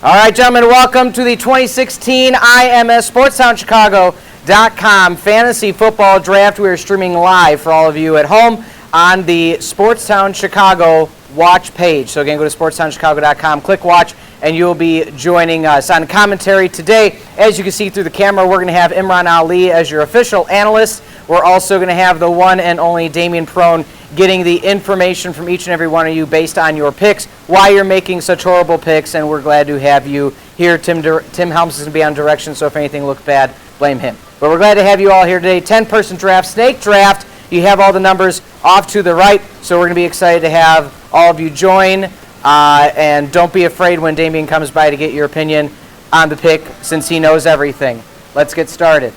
All right, gentlemen, welcome to the 2016 IMS SportstownChicago.com Fantasy Football Draft. We are streaming live for all of you at home on the Sportstown Chicago watch page. So again, go to SportstownChicago.com, click watch, and you'll be joining us on commentary today. As you can see through the camera, we're going to have Imran Ali as your official analyst. We're also going to have the one and only Damian Prone getting the information from each and every one of you based on your picks, why you're making such horrible picks, and we're glad to have you here. Tim Helms is going to be on direction, so if anything looks bad, blame him. But we're glad to have you all here today. 10-person draft, snake draft. You have all the numbers off to the right, so we're going to be excited to have all of you join. And don't be afraid when Damian comes by to get your opinion on the pick, since he knows everything. Let's get started.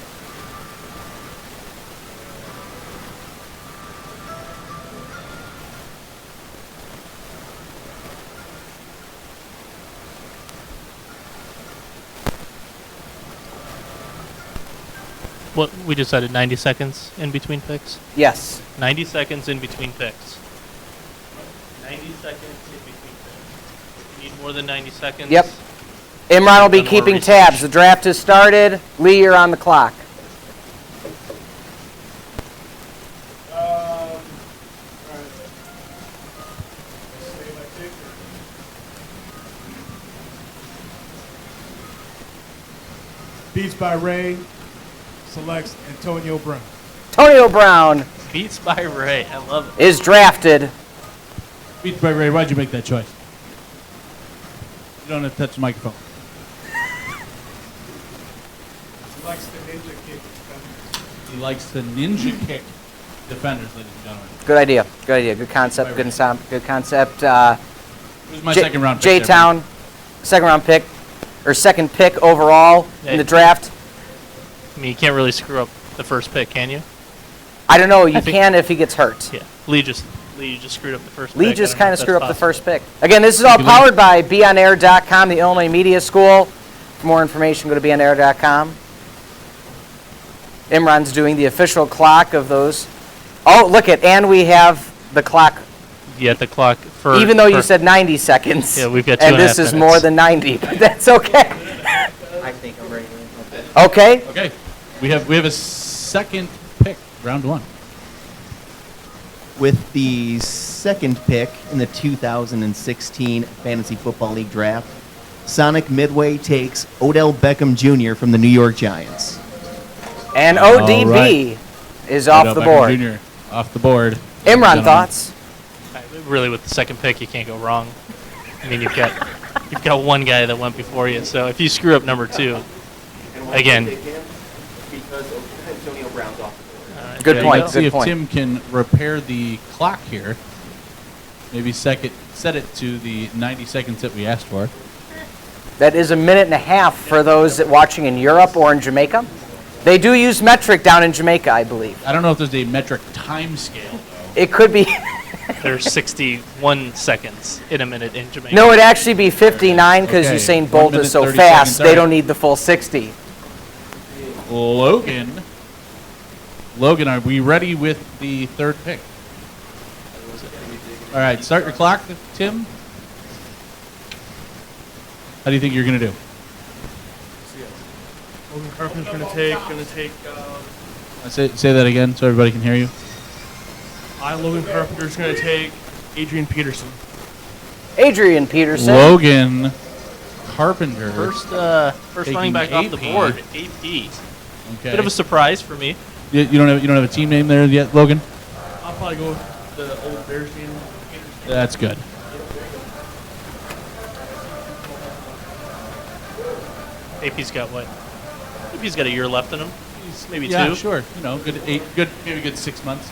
What we decided 90 seconds in between picks? Yes. 90 seconds in between picks. 90 seconds in between picks. You need more than 90 seconds? Yep. Imran will be keeping tabs. The draft has started. Lee, you're on the clock. Beats by Ray selects Antonio Brown. Antonio Brown Beats by Ray. I love it. is drafted. Beats by Ray, why'd you make that choice? You don't have to touch the microphone. Selects the ninja kick defenders. He likes the ninja kick defenders, ladies and gentlemen. Good idea. Good idea. Good concept. Good concept. It was my second round pick. J-Town, second round pick, or second pick overall in the draft. I mean, you can't really screw up the first pick, can you? I don't know. You can if he gets hurt. Yeah. Lee just screwed up the first pick. Lee just kind of screwed up the first pick. Again, this is all powered by BeOnAir.com, the Illinois Media School. For more information, go to BeOnAir.com. Imran's doing the official clock of those. Oh, look at, and we have the clock. Yeah, the clock for. Even though you said 90 seconds. Yeah, we've got 2.5 and this is more than 90, but that's okay. I think I'm ready. Okay. Okay. We have a second pick, round one. With the second pick in the 2016 Fantasy Football League Draft, Sonic Midway takes Odell Beckham Jr. from the New York Giants. And All ODB right. is off Odell the Beckham board. Jr. off the board. Imran, thoughts? Really, with the second pick, you can't go wrong. I mean, you've got one guy that went before you, so if you screw up number two, again. Because Antonio Brown's off the board. Good point. Let's see Good if point. Tim can repair the clock here. Maybe set it to the 90 seconds that we asked for. That is a minute and a half for those that watching in Europe or in Jamaica. They do use metric down in Jamaica, I believe. I don't know if there's a metric time scale, though. It could be. There's 61 seconds in a minute in Jamaica. No, it'd actually be 59 because Okay, Usain 1 Bolt minute, is so 30 fast. seconds, They all right. don't need the full 60. Logan, are we ready with the third pick? All right, start your clock, Tim. How do you think you're going to do? Logan Carpenter's gonna take. Say that again so everybody can hear you. Logan Carpenter's gonna take Adrian Peterson. Adrian Peterson. Logan Carpenter. First running back off the AP. board, AP. Okay. Bit of a surprise for me. You don't have a team name there yet, Logan? I'll probably go with the old Bears team. That's good. AP's got what? AP's got a year left in him. He's maybe Yeah, two. sure. Maybe good 6 months.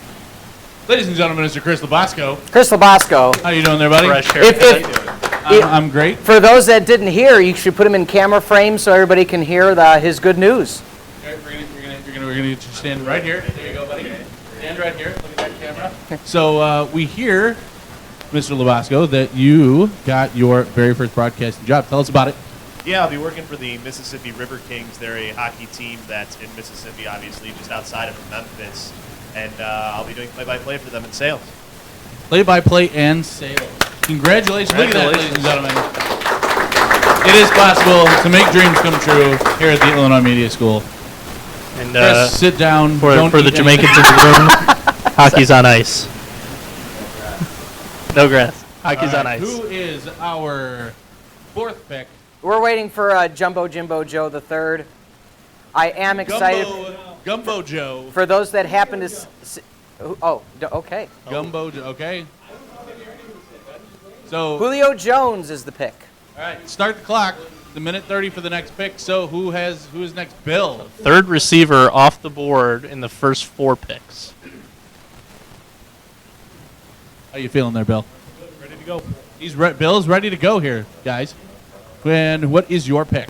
Ladies and gentlemen, Mr. Chris Labasco. Chris Labasco. How you doing there, buddy? Fresh If- haircut. I'm great. For those that didn't hear, you should put him in camera frame so everybody can hear his good news. Okay, we're gonna get you to stand right here. There you go, buddy. Stand right here. Look at that camera. So we hear, Mr. Labasco, that you got your very first broadcasting job. Tell us about it. Yeah, I'll be working for the Mississippi River Kings. They're a hockey team that's in Mississippi, obviously, just outside of Memphis. And I'll be doing play-by-play for them in sales. Play-by-play and sales. Congratulations. Look at that, ladies and gentlemen. It is possible to make dreams come true here at the Illinois Media School. And Chris, sit down. for Don't the eat Jamaicans anything. in the room, hockey's on ice. No grass. Hockey's All on right, ice. Who is our fourth pick? We're waiting for Jumbo Jimbo Joe the third. I am excited Gumbo Joe. for those that happen to. Okay. Gumbo Joe. Okay. So, Julio Jones is the pick. all right, start the clock. The minute 30 for the next pick. So who is next? Bill. Third receiver off the board in the first 4 picks. How you feeling there, Bill? Ready to go. Bill's ready to go here, guys. And what is your pick?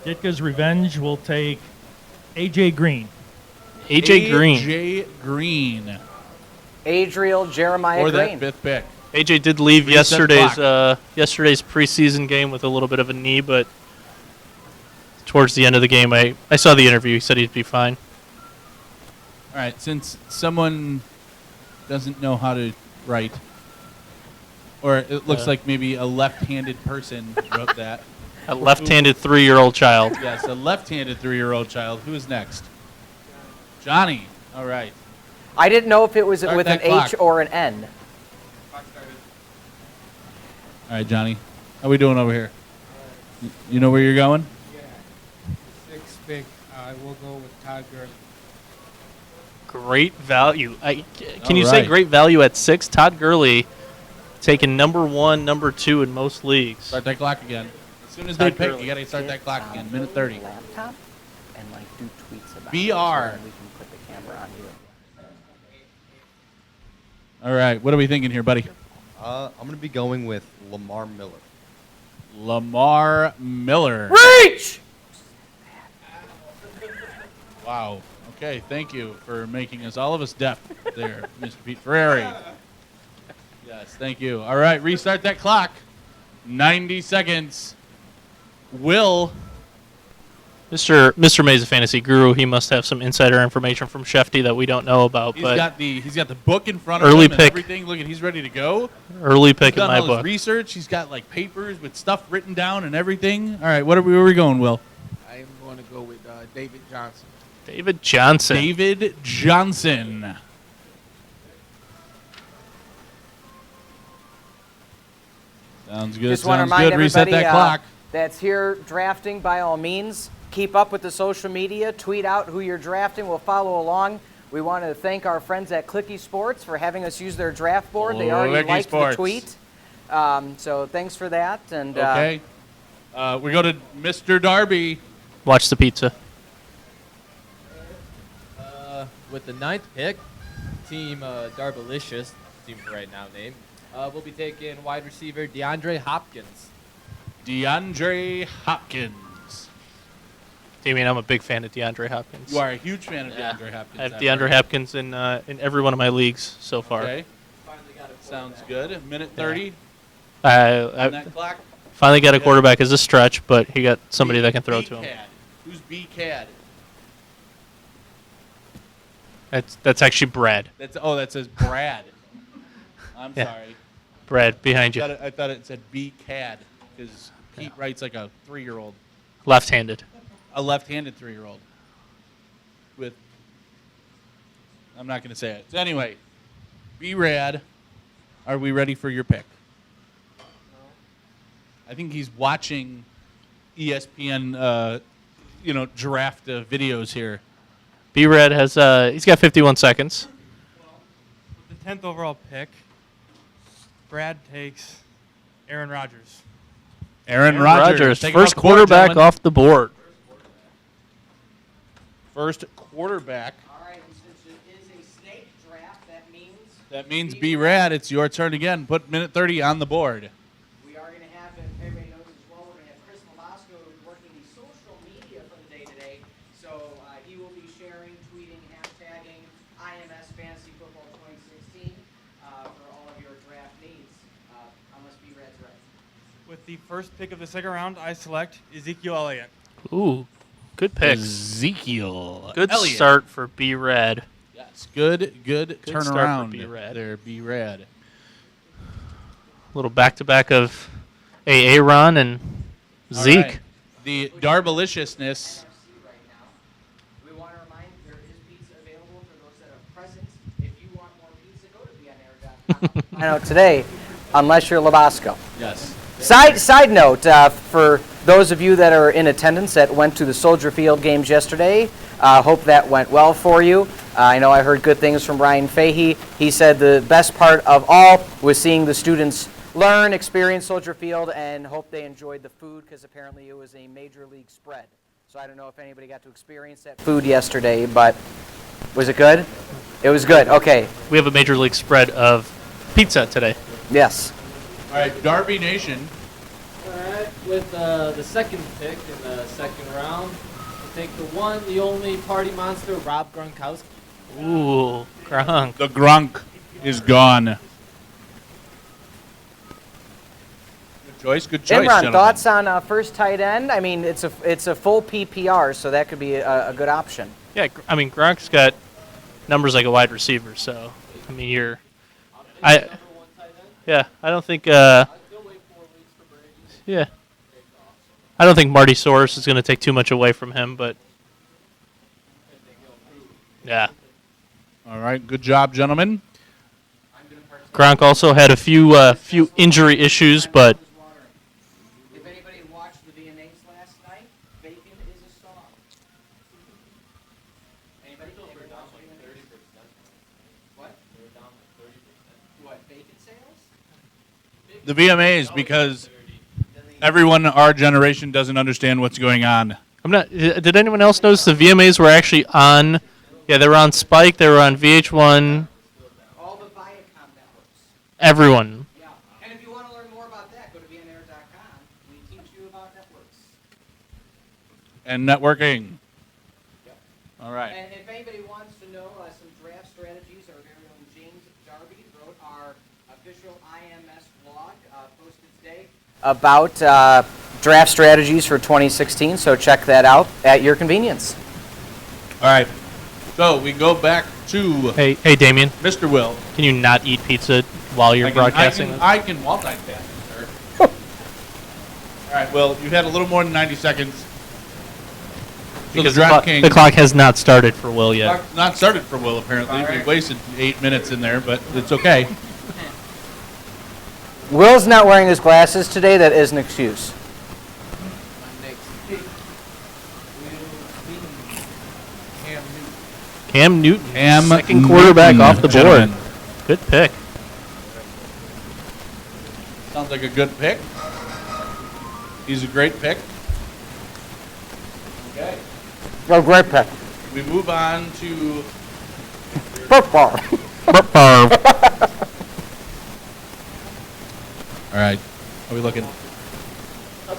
Ditka's Revenge will take A.J. Green. AJ Green. AJ Green. Adriel Jeremiah Or Green. that 5th pick. AJ did leave Reset yesterday's preseason game with a little bit of a knee, but towards the end of the game, I saw the interview. He said he'd be fine. All right, since someone doesn't know how to write, or it looks like maybe a left-handed person wrote that. A left-handed 3-year-old child. Yes, a left-handed 3-year-old child. Who is next? Johnny. All right. I didn't know if it was Start with an that clock. H or an N. All right, Johnny. How we doing over here? You know where you're going? Sixth pick, I will go with Todd Gurley. Great value. Can you All say right. great value at 6? Todd Gurley taking number 1, number 2 in most leagues. Start that clock again. As soon as they Todd pick, Gurley. you got to start that clock again. Minute 30. Laptop and do tweets about BR. it. So then we can put the camera on you. All right. What are we thinking here, buddy? I'm going to be going with Lamar Miller. Lamar Miller. Reach! Wow. Okay, thank you for making us, all of us, deaf there, Mr. Pete Ferrari. Yes, thank you. All right, restart that clock. 90 seconds. Will. Mr. Mays, a fantasy guru, he must have some insider information from Shefty that we don't know about. He's But got the book in front of Early him and pick. everything. Look at, he's ready to go. early pick He's in done my all his book. research. He's got like papers with stuff written down and everything. All right, where are we going, Will? I am going to go with David Johnson. David Johnson. David Johnson. Sounds good. Just want to Sounds remind good. Reset everybody that clock. that's here drafting, by all means, keep up with the social media. Tweet out who you're drafting. We'll follow along. We want to thank our friends at Clicky Sports for having us use their draft board. They already Clicky liked Sports. the tweet. So thanks for that. And Okay. We go to Mr. Darby. Watch the pizza. With the 9th pick, Team Darbalicious, team for right now name, will be taking wide receiver DeAndre Hopkins. DeAndre Hopkins. Damien, I'm a big fan of DeAndre Hopkins. You are a huge fan of Yeah. DeAndre Hopkins. I have I've DeAndre heard. Hopkins in every one of my leagues so far. Okay. Sounds good. Minute 30 I on that clock. finally got a quarterback as a stretch, but he got somebody that can throw to him. B-Cad. Who's B-Cad? That's actually Brad. That says Brad. I'm Yeah. sorry. Brad behind you. I thought it said B-Cad because Pete writes like a 3-year-old. Left-handed. A left-handed 3-year-old. I'm not going to say it. So anyway, B-Rad, are we ready for your pick? I think he's watching ESPN, draft videos here. B-Red has he's got 51 seconds. With the 10th overall pick, Brad takes Aaron Rodgers. Aaron Rodgers, take him first off the board, quarterback gentlemen. off the board. First quarterback. all right, since it is a snake draft, That means B-Rad, it's your turn again. Put minute 30 on the board. we are going to have, and everybody knows as well, we're going to have Chris Malasco working the social media for the day today. So he will be sharing, tweeting, hashtagging IMS Fantasy Football 2016 for all of your draft needs. Unless B-Rad's right. With the first pick of the second round, I select Ezekiel Elliott. Ooh, good pick. Ezekiel. Good Elliott. start for B-Red. Yes, good start for turnaround B-Rad. there, B-Rad. Little back-to-back of Aaron and All Zeke. right. The Darbaliciousness. We want to remind there is pizza available for those that are present. If you want more pizza, go to bnair.com. I know today, unless you're Labasco. Yes. Side note, for those of you that are in attendance that went to the Soldier Field games yesterday, hope that went well for you. I know I heard good things from Brian Fahey. He said the best part of all was seeing the students learn, experience Soldier Field, and hope they enjoyed the food because apparently it was a major league spread. So I don't know if anybody got to experience that food yesterday, but was it good? It was good. Okay. We have a major league spread of pizza today. Yes. All right, Darby Nation. All right, with the second pick in the second round, we'll take the one, the only party monster, Rob Gronkowski. Ooh, Gronk. The Gronk is gone. Good choice. Good choice. Imran, gentlemen. thoughts on first tight end? I mean, it's a full PPR, so that could be a good option. Yeah, I mean, Gronk's got numbers like a wide receiver, so, I mean, yeah, I don't think, yeah. I don't think Marty Soros is going to take too much away from him, but, yeah. All right, good job, gentlemen. Gronk also had a few injury issues, but If anybody watched the VMAs last night, bacon is a song. Anybody? What? What, bacon sales? The VMAs, because everyone our generation doesn't understand what's going on. I'm not. Did anyone else notice the VMAs were actually on? Yeah, they were on Spike. They were on VH1. All the Viacom networks. Everyone. Yeah. And if you want to learn more about that, go to bnair.com. We teach you about networks. And networking. Yep. All right. And if anybody wants to know some draft strategies, our very own James Darby wrote our official IMS blog posted today about draft strategies for 2016. So check that out at your convenience. All right. So we go back to Hey, Damien. Mr. Will. Can you not eat pizza while you're broadcasting this? I can multitask, sir. All right, Will, you've had a little more than 90 seconds. So Because the DraftKings the clock has not started for Will yet. not started for Will, apparently. All right. We wasted 8 minutes in there, but it's okay. Will's not wearing his glasses today. That is an excuse. Cam Newton, Cam second quarterback Newton, off the board. gentlemen. Good pick. Sounds like a good pick. He's a great pick. Okay. Oh, great pick. We move on to Football. All right. How are we looking?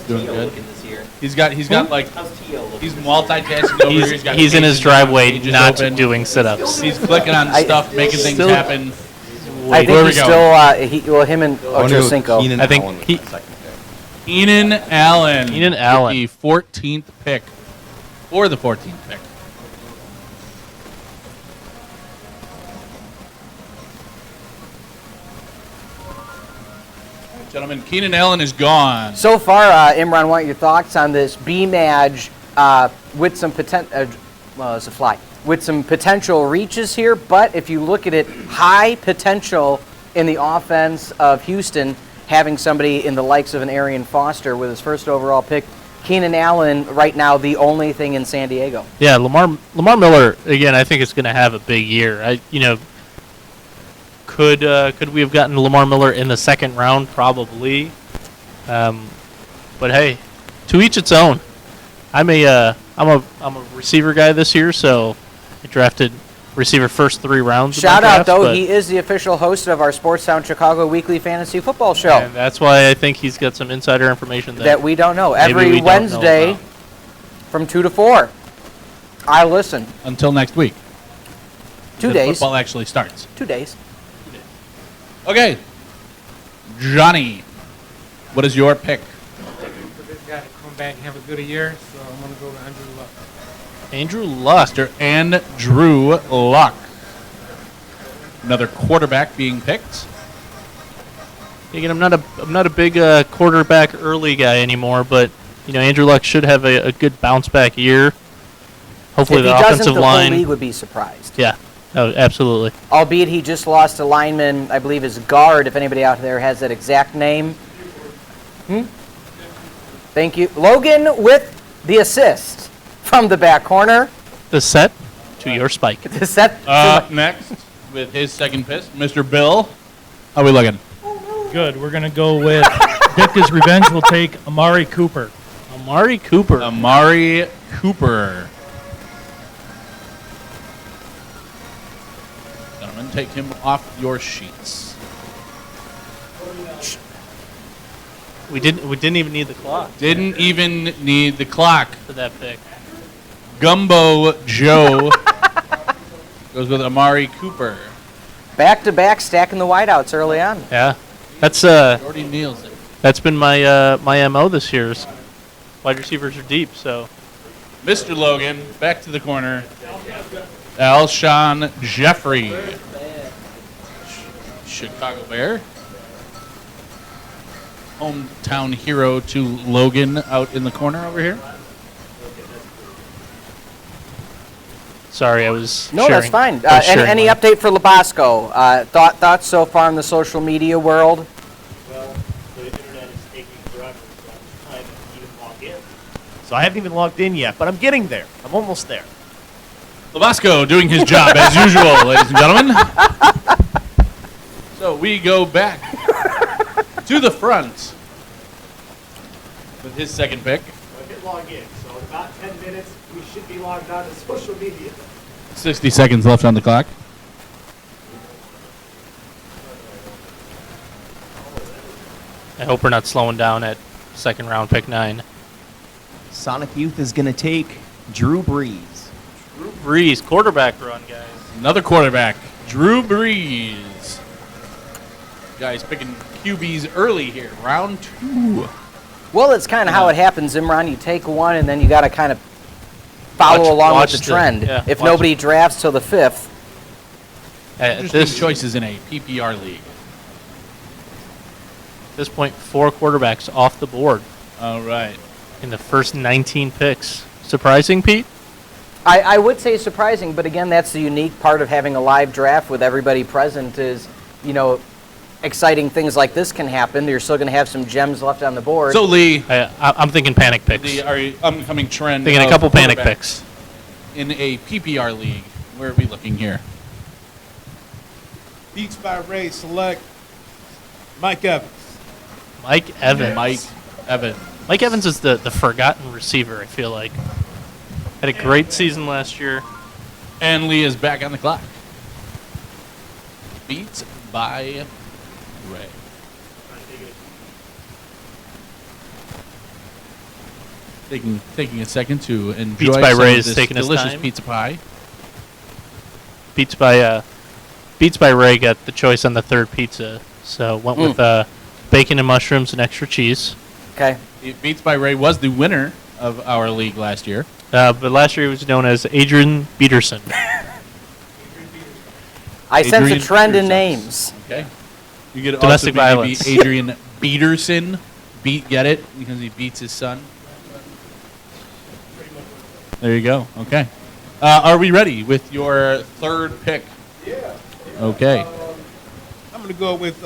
Doing good. this year? He's got like How's Tio looking? he's multitasking over here. Got He's in his pages driveway, pages not open. doing sit-ups. He's clicking on stuff, making things Still- happen. I Where think we he's go? still, him and Ochocinco. I think he- Keenan Allen. Keenan Allen. The 14th pick. Or the 14th pick. Gentlemen, Keenan Allen is gone. So far, Imran, want your thoughts on this B-Madge with some well, it's a fly, with some potential reaches here, but if you look at it, high potential in the offense of Houston, having somebody in the likes of an Arian Foster with his first overall pick. Keenan Allen, right now, the only thing in San Diego. Yeah, Lamar Miller, again, I think is going to have a big year. Could we have gotten Lamar Miller in the second round? Probably. But hey, to each its own. I'm a receiver guy this year, so I drafted receiver first 3 rounds. Shout out, though, he is the official host of our Sportstown Chicago Weekly Fantasy Football Show. And that's why I think he's got some insider information that we don't know. maybe we Every don't know Wednesday about. from 2 to 4. I listen. Until next week. 2 The days. Football actually starts. 2 days. Okay. Johnny, what is your pick? For this guy to come back and have a good year, so I'm going to go with Andrew Luck. Andrew Luck. Mr. Andrew Luck. Another quarterback being picked. Again, I'm not a big quarterback early guy anymore, but Andrew Luck should have a good bounce back year. Hopefully, If he the doesn't, offensive the line. whole league would be surprised. Yeah, oh, absolutely. Albeit he just lost a lineman, I believe his guard, if anybody out there has that exact name. Thank you. Logan with the assist from the back corner. The set to your spike. The set. Next, with his second pitch, Mr. Bill. How we looking? Good. We're going to go with Ditka's Revenge will take Amari Cooper. Amari Cooper. Amari Cooper. Gentlemen, take him off your sheets. We didn't even need the clock Didn't even need the clock. for that pick. Gumbo Joe goes with Amari Cooper. Back-to-back stacking the wideouts early on. Yeah, that's Jordy nails it. that's been my my MO this year. Is wide receivers are deep, so Mr. Logan, back to the corner. Alshon Jeffrey. Chicago Bear. Hometown hero to Logan out in the corner over here. sorry, I was. No, that's fine. I was sharing Any mine. update for Labasco? Thoughts so far in the social media world? Well, the internet is taking forever, so I'm trying to even log in. So I haven't even logged in yet, but I'm getting there. I'm almost there. Labasco doing his job as usual, ladies and gentlemen. So we go back to the front with his second pick. I did log in, so in about 10 minutes, we should be logged on to social media. 60 seconds left on the clock. I hope we're not slowing down at second round pick 9. Sonic Youth is going to take Drew Brees. Drew Brees, quarterback run, guys. Another quarterback, Drew Brees. Guys picking QBs early here, round 2. Well, it's kind of how it happens, Imran. You take one, and then you got to kind of follow along watch with the trend. If watch nobody drafts till the 5th, Interesting choices in a PPR league. At this point, 4 quarterbacks off the board All right. in the first 19 picks. Surprising, Pete? I would say surprising, but again, that's the unique part of having a live draft with everybody present is, exciting things like this can happen. You're still going to have some gems left on the board. So, Lee, I'm thinking panic picks. the upcoming trend Thinking a of couple panic quarterbacks picks. in a PPR league. Where are we looking here? Beats by Ray, select Mike Evans. Mike Evans. Mike Evans. Is the forgotten receiver, I feel like. Had a great season last year. And Lee is back on the clock. Beats by Ray. Taking a second to enjoy Beats by some Ray of is this taking his delicious time. pizza pie. Beats by Ray got the choice on the third pizza, so went with bacon and mushrooms and extra cheese. Okay. Beats by Ray was the winner of our league last year. But last year he was known as Adrian Peterson. I sense a Adrian trend in Peterson. names. Okay. You could Domestic also maybe violence. be Adrian Peterson. Get it? Because he beats his son. There you go. Okay. Are we ready with your third pick? Yeah. Okay. I'm going to go with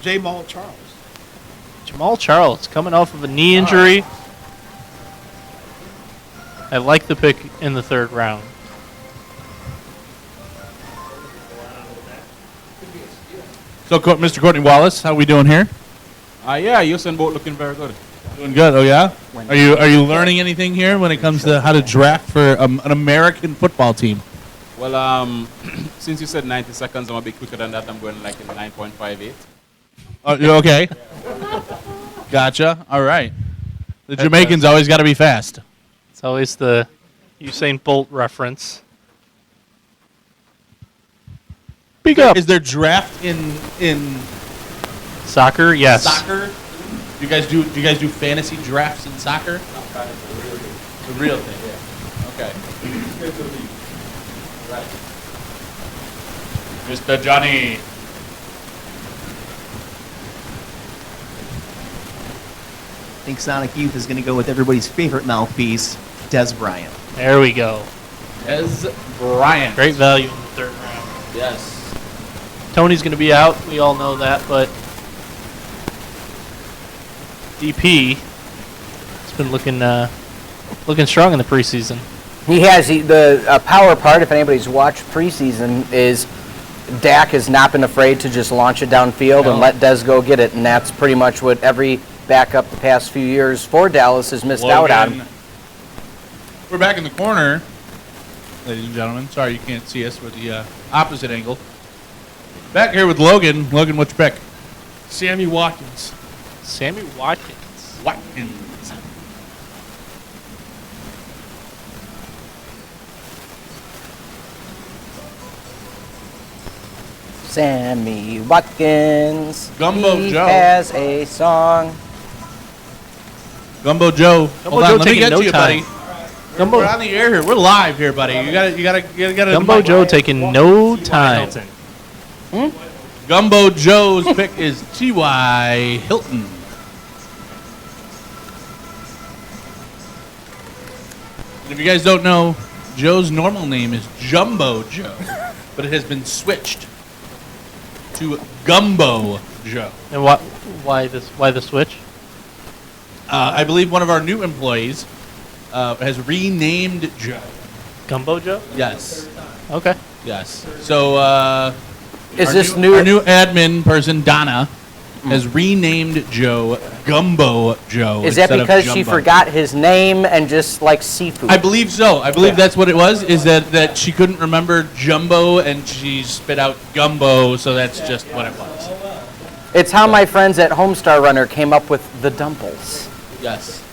Jamal Charles. Jamal Charles coming off of a knee injury. I like the pick in the third round. So, Mr. Courtney Wallace, how we doing here? Yeah, Usain Bolt looking very good. Doing good. Oh yeah. Are you learning anything here when it comes to how to draft for an American football team? Well, since you said 90 seconds, I'm a bit quicker than that. I'm going like in 9.58. Oh, you okay? Gotcha. All right. The Jamaicans always got to be fast. It's always the Usain Bolt reference. Speak up. Is there draft in Soccer? Yes. soccer? Do you guys do fantasy drafts in soccer? The real thing. Yeah. Okay. Mr. Johnny. think Sonic Youth is going to go with everybody's favorite mouthpiece, Des Bryant. There we go. Des Bryant. Great value in the third round. Yes. Tony's going to be out. We all know that, but DP has been looking strong in the preseason. He has the power part. If anybody's watched preseason, is Dak has not been afraid to just launch it downfield and let Des go get it, and that's pretty much what every backup the past few years for Dallas has missed out on. We're back in the corner, ladies and gentlemen. Sorry you can't see us with the opposite angle. Back here with Logan. Logan, what's your pick? Sammy Watkins. Sammy Watkins. Watkins. Sammy Watkins. Gumbo he Joe. has a song. Gumbo Joe. Gumbo Hold Joe on, let me taking get no to you, time. buddy. We're on the air here. We're live here, buddy. You gotta. Gumbo Joe taking no time. Gumbo Joe's pick is T.Y. Hilton. And if you guys don't know, Joe's normal name is Jumbo Joe, but it has been switched to Gumbo Joe. And why the switch? I believe one of our new employees has renamed Joe. Gumbo Joe? Yes. Okay. Yes. So Is our this new? new? Our new admin person, Donna, has renamed Joe Gumbo Joe. Is that instead of because she Jumbo. forgot his name and just like seafood? I believe so. I believe that's what it was. Is that she couldn't remember Jumbo and she spit out Gumbo, so that's just what it was. It's how my friends at Homestar Runner came up with the Dumples. Yes.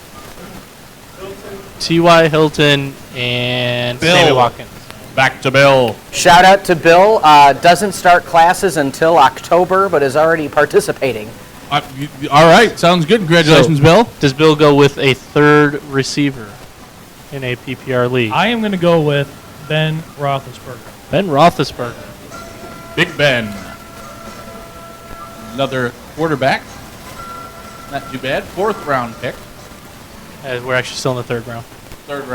T.Y. Hilton and Bill. Sammy Watkins. Back to Bill. Shout out to Bill. Doesn't start classes until October, but is already participating. All right. Sounds good. Congratulations, So, Bill. Does Bill go with a third receiver in a PPR league? I am going to go with Ben Roethlisberger. Ben Roethlisberger. Big Ben. Another quarterback. Not too bad. 4th round pick. We're actually still in the third round. Third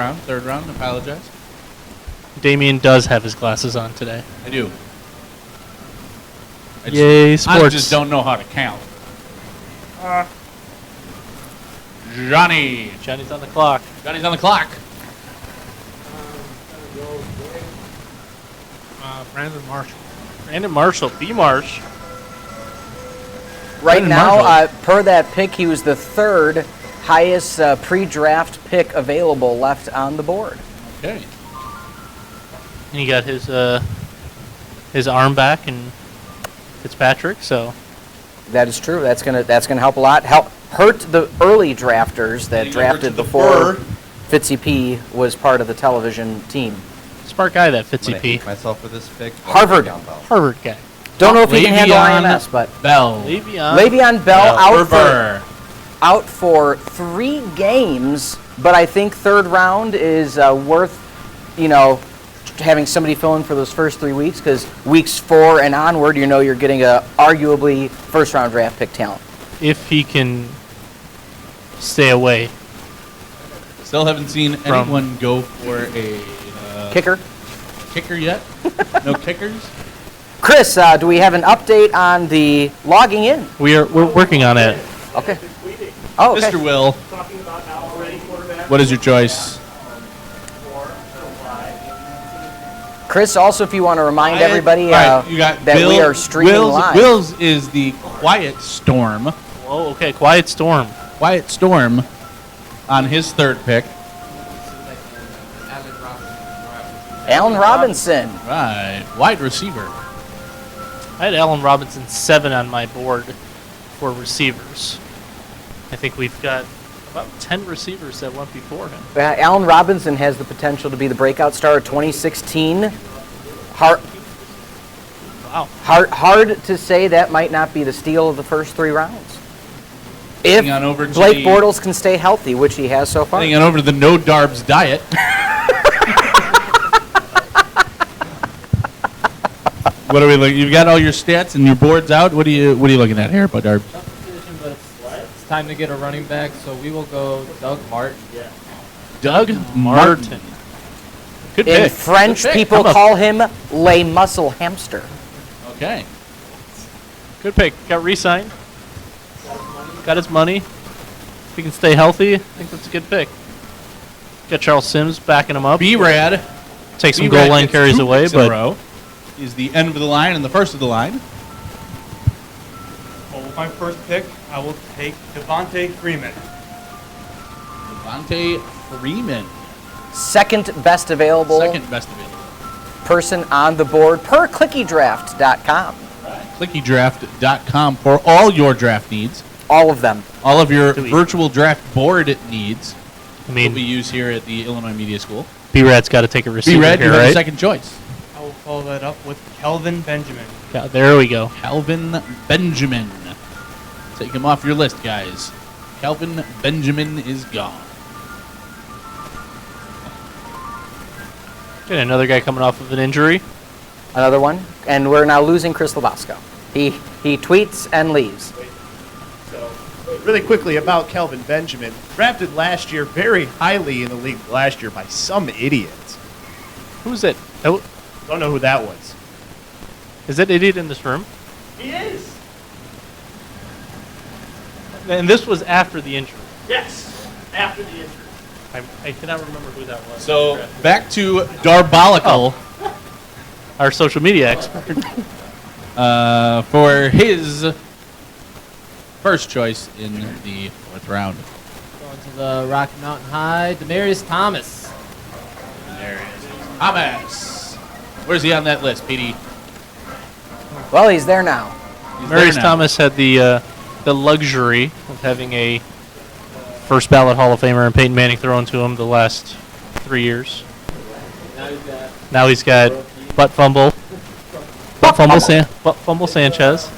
round. Apologize. Damien does have his glasses on today. I do. Yay, I sports. just don't know how to count. Johnny. Johnny's on the clock. Johnny's on the clock. Brandon Marshall. Brandon Marshall. B. Marsh. Right Brandon now, Marshall. per that pick, he was the third highest pre-draft pick available left on the board. Okay. And he got his arm back in Fitzpatrick, so That is true. That's gonna help a lot. Hurt the early drafters that Getting over drafted to the before fur. Fitzy P was part of the television team. smart guy, that I'm Fitzy gonna P. hate myself for this pick. Harvard. Harvard guy. Don't know if he can handle Le'Veon IMS, but Bell. Le'Veon Bell Burr. out for 3 games, but I think third round is worth, having somebody fill in for those first 3 weeks, because weeks 4 and onward, you're getting a arguably first round draft pick talent. If he can stay away. Still haven't seen anyone go for a Kicker. yet. No kickers. Chris, do we have an update on the logging in? We're working on it. Okay. Oh, okay. Mr. Will. What is your choice? Chris, also, if you want to remind everybody All right, you got that Bill, we are streaming live. Will's is the Quiet Storm. Oh, okay. Quiet Storm. Quiet Storm on his third pick. Allen Robinson. Right. Wide receiver. I had Allen Robinson 7 on my board for receivers. I think we've got about 10 receivers that went before him. Allen Robinson has the potential to be the breakout star of 2016. Hard to say that might not be the steal of the first 3 rounds. If Heading on over to Blake Bortles can stay healthy, which he has so far. Heading on over to the no darbs diet. What are we looking? You've got all your stats and your boards out. What are you looking at here, Bud Darb? It's time to get a running back, so we will go Doug Martin. Doug Martin. Good In pick. French, Good pick. people call him Le Muscle Hamster. Okay. Good pick. Got re-signed. Got his money. If he can stay healthy, I think that's a good pick. Got Charles Sims backing him up. B-Rad. Take some B-Rad goal line gets carries 2 away, picks in a but row. He's the end of the line and the first of the line. Well, with my first pick, I will take Devontae Freeman. Devontae Freeman. Second best available Second best available. person on the board per clickydraft.com. Clickydraft.com for all your draft needs. All of them. All of your virtual draft board needs. I mean, will be used here at the Illinois Media School. B-Rad's got to take a receiver B-Rad, here, you have right? the second choice. I will follow that up with Kelvin Benjamin. Yeah, there we go. Calvin Benjamin. Take him off your list, guys. Calvin Benjamin is gone. Okay, another guy coming off of an injury. Another one. And we're now losing Chris Labasco. He tweets and leaves. So, really quickly about Kelvin Benjamin. Drafted last year very highly in the league last year by some idiots. Who's it? Oh, Don't know who that was. is that idiot in this room? He is. And this was after the injury. Yes, after the injury. I cannot remember who that was. So back to Darbolical Our social media expert. for his first choice in the 4th round. Going to the Rocky Mountain High, Demarius Thomas. There it is. Thomas. Where's he on that list, Petey? Well, he's there now. Marius Thomas had the luxury of having a first ballot Hall of Famer and Peyton Manning thrown to him the last 3 years. Now he's got butt fumble Sanchez.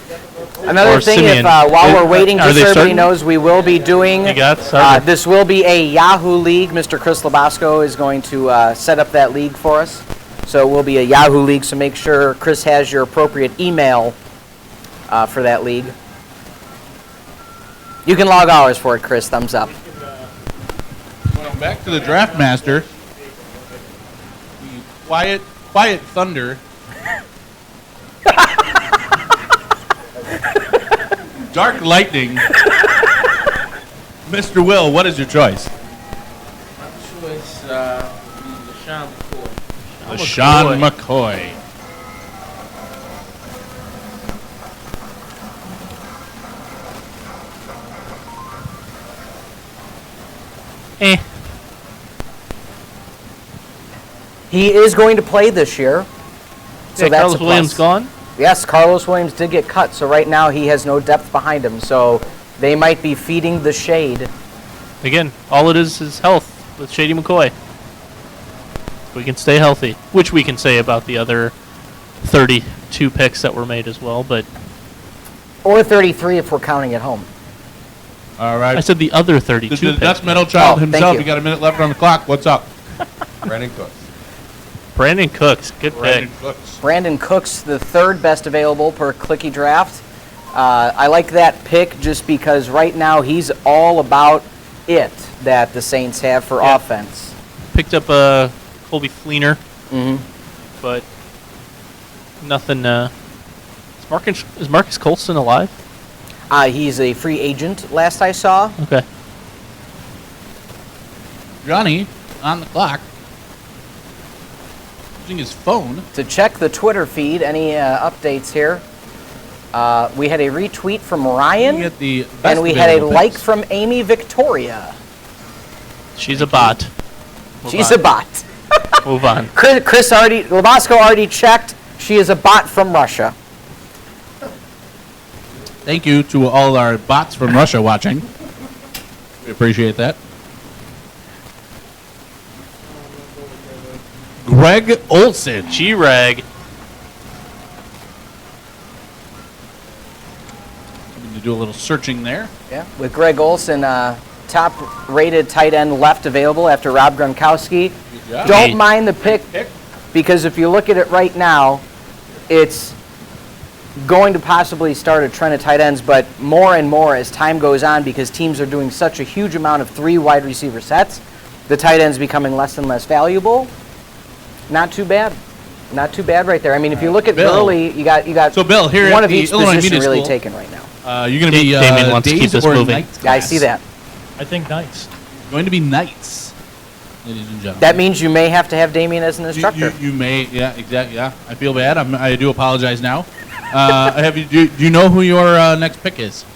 Another Or thing, Simeon. while we're waiting, Are just they so everybody starting? knows, we will be doing, You got it? Sorry. this will be a Yahoo League. Mr. Chris Labasco is going to set up that league for us. So it will be a Yahoo League, so make sure Chris has your appropriate email for that league. You can log hours for it, Chris. Thumbs up. Going back to the Draft Master. The Quiet Thunder. Dark Lightning. Mr. Will, what is your choice? Choice, LaShawn McCoy. LaShawn McCoy. He is going to play this year. So Yeah, that's Carlos a plus. Williams gone? Yes, Carlos Williams did get cut, so right now he has no depth behind him. So they might be feeding the shade. Again, all it is health with Shady McCoy. We can stay healthy, which we can say about the other 32 picks that were made as well, but Or 33 if we're counting at home. All right. I said the other 32 The picks. Dutch Metal Child Oh, thank himself. you. You got a minute left on the clock. What's up? Brandon Cooks. Brandon Cooks, good Brandon pick. Cooks. Brandon Cooks, the third best available per Clicky Draft. I like that pick just because right now he's all about it that the Saints have for Yeah. offense. Picked up Colby Fleener, but nothing. Is Marcus Colston alive? He's a free agent, last I saw. Okay. Johnny on the clock. Using his phone. To check the Twitter feed, any updates here? We had a retweet from Ryan, Get the best and we had a available like picks. from Amy Victoria. She's a bot. She's a bot. Move on. Labasco already checked. She is a bot from Russia. Thank you to all our bots from Russia watching. We appreciate that. Greg Olson. G-Rag. Going to do a little searching there. Yeah, with Greg Olson, top-rated tight end left available after Rob Gronkowski. job. Don't Hey. mind the pick because if you look at it right now, it's going to possibly start a trend of tight ends, but more and more as time goes on, because teams are doing such a huge amount of 3 wide receiver sets, the tight ends becoming less and less valuable. Not too bad. Not too bad right there. I mean, if you look at Bill. early, you got So, Bill, here one at of the each Illinois position Media really School, taken right now. you're going to be Damien wants to keep days this or moving. nights Yeah, I class? see that. I think nights. Going to be nights, ladies and gentlemen. That means you may have to have Damien as an instructor. You may, yeah, exactly, yeah. I feel bad. I do apologize now. Do you know who your next pick is?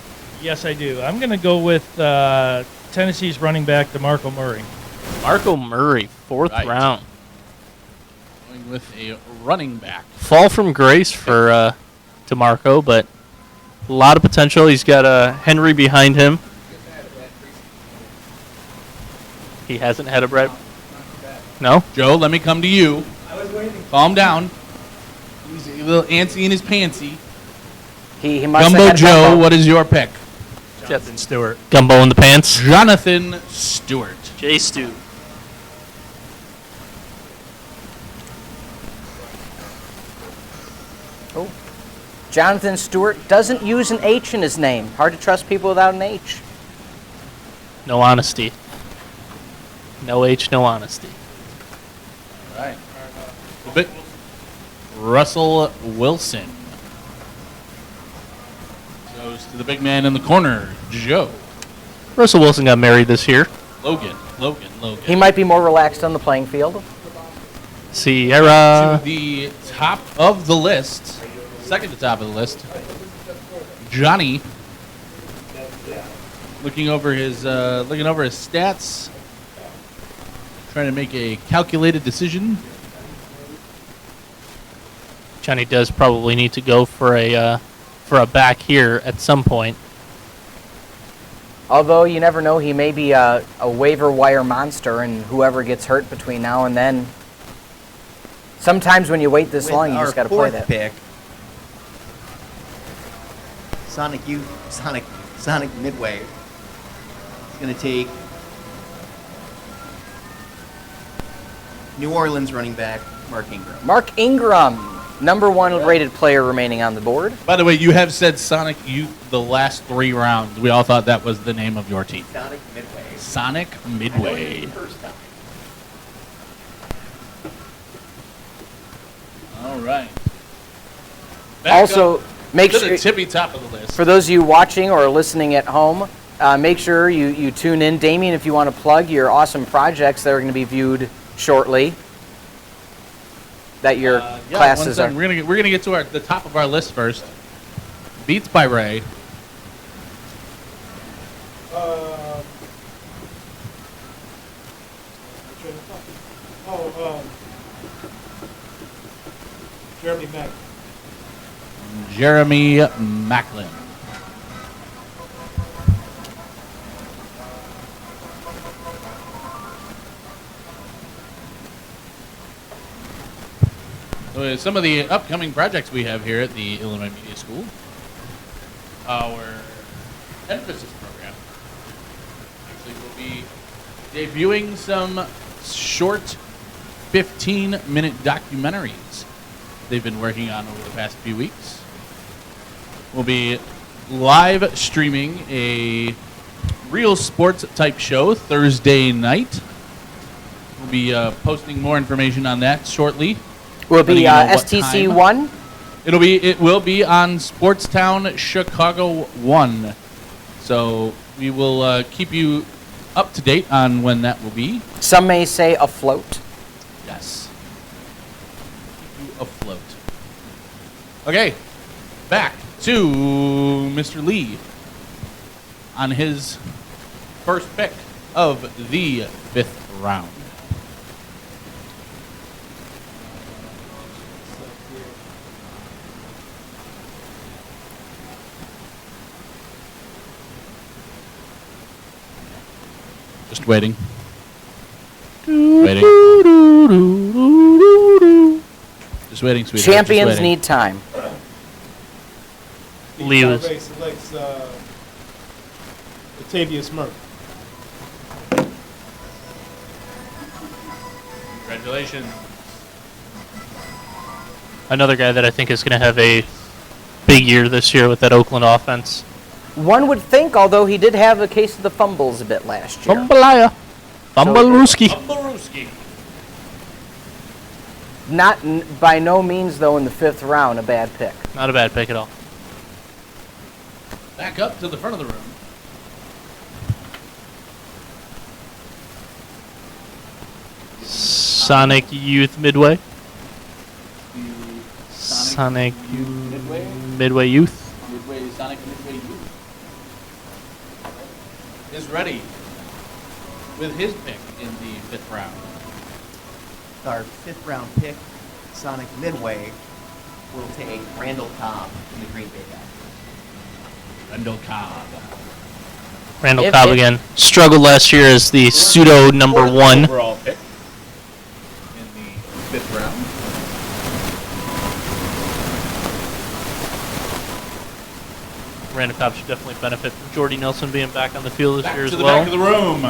Yes, I do. I'm going to go with Tennessee's running back, DeMarco Murray. Marco Murray, 4th Right. round. Going with a running back. Fall from grace for DeMarco, but a lot of potential. He's got Henry behind him. He hasn't had a Brett. No? Joe, let me come to you. I was waiting. Calm down. He's a little antsy in his pantsy. He must Gumbo have had Joe, Gumbo. what is your pick? Jonathan Stewart. Gumbo in the pants. Jonathan Stewart. J. Stu. Oh. Jonathan Stewart doesn't use an H in his name. Hard to trust people without an H. No honesty. No H, no honesty. All right. Russell Wilson. Goes to the big man in the corner, Joe. Russell Wilson got married this year. Logan. He might be more relaxed on the playing field. Sierra. To the top of the list, second to top of the list, Johnny. Looking over his stats, trying to make a calculated decision. Johnny does probably need to go for a back here at some point. Although you never know, he may be a waiver wire monster, and whoever gets hurt between now and then. Sometimes when you wait this long, you just got to play that. Pick. Sonic Midway. He's going to take New Orleans running back Mark Ingram. Mark Ingram, #1 rated player remaining on the board. By the way, you have said Sonic Youth the last 3 rounds. We all thought that was the name of your team. Sonic Midway. Sonic Midway. All right. Back Also, up make to sure the tippy top of the list. for those of you watching or listening at home, make sure you tune in. Damien, if you want to plug your awesome projects that are going to be viewed shortly, that your classes are. We're gonna get to the top of our list first. Beats by Ray. Jeremy Mack. Jeremy Macklin. So some of the upcoming projects we have here at the Illinois Media School. Our emphasis program actually will be debuting some short 15-minute documentaries they've been working on over the past few weeks. We'll be live streaming a real sports type show Thursday night. We'll be posting more information on that shortly. Will it be letting you know what STC time. 1? It will be on Sportstown Chicago 1. So we will keep you up to date on when that will be. Some may say afloat. Yes. Keep you afloat. Okay, back to Mr. Lee on his first pick of the 5th round. Just waiting. Waiting. Just waiting, sweetheart. Champions Just waiting. need time. Lee was- Ray selects Latavius Murray. Congratulations. Another guy that I think is going to have a big year this year with that Oakland offense. One would think, although he did have a case of the fumbles a bit last year. Fumbalaya. Fumblerooski. Bumbarooski. Not by no means, though, in the 5th round, a bad pick. Not a bad pick at all. Back up to the front of the room. Sonic Youth Midway. Sonic Midway Youth. Sonic Midway Youth is ready with his pick in the 5th round. Our 5th round pick, Sonic Midway, will take Randall Cobb from the Green Bay Packers. Randall Cobb. Randall Cobb again. Struggled last year as the pseudo number 1. Overall pick in the 5th round. Randall Cobb should definitely benefit from Jordy Nelson being back on the field this year as To the well. back of the room.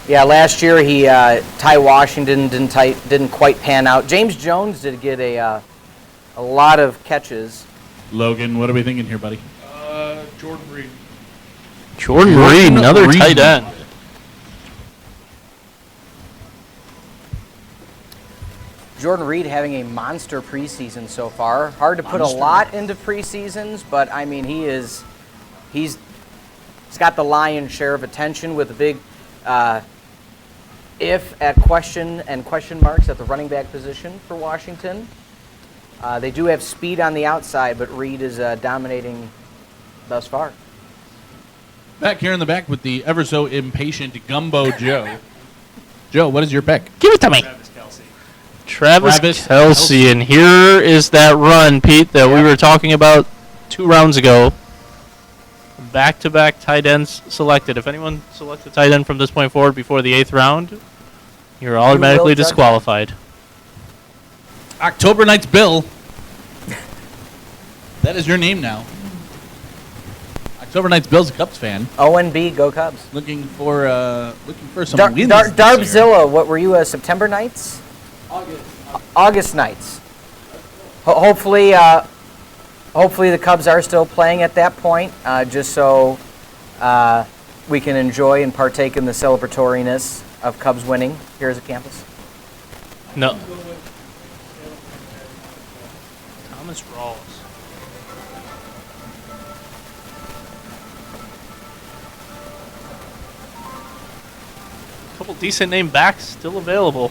Yeah, last year he Ty Washington didn't quite pan out. James Jones did get a lot of catches. Logan, what are we thinking here, buddy? Jordan Reed. Jordan Reed, another Reed. tight end. Jordan Reed having a monster preseason so far. Hard to put a lot into preseasons, but I mean he's got the lion's share of attention with a big if at question marks at the running back position for Washington. They do have speed on the outside, but Reed is dominating thus far. Back here in the back with the ever so impatient Gumbo Joe. Joe, what is your pick? Give it to me. Travis Travis Kelce, and here is that run, Pete, that we were talking about 2 rounds ago. Back-to-back tight ends selected. If anyone selects a tight end from this point forward before the 8th round, you're automatically disqualified. October Night's Bill. That is your name now. October Night's Bill's a Cubs fan. O&B, go Cubs. Looking for some wins. Darbzilla, what were you, September Knights? August Knights. Hopefully the Cubs are still playing at that point, just so we can enjoy and partake in the celebratoriness of Cubs winning here as a campus. No. Thomas Rawls. A couple decent name backs still available.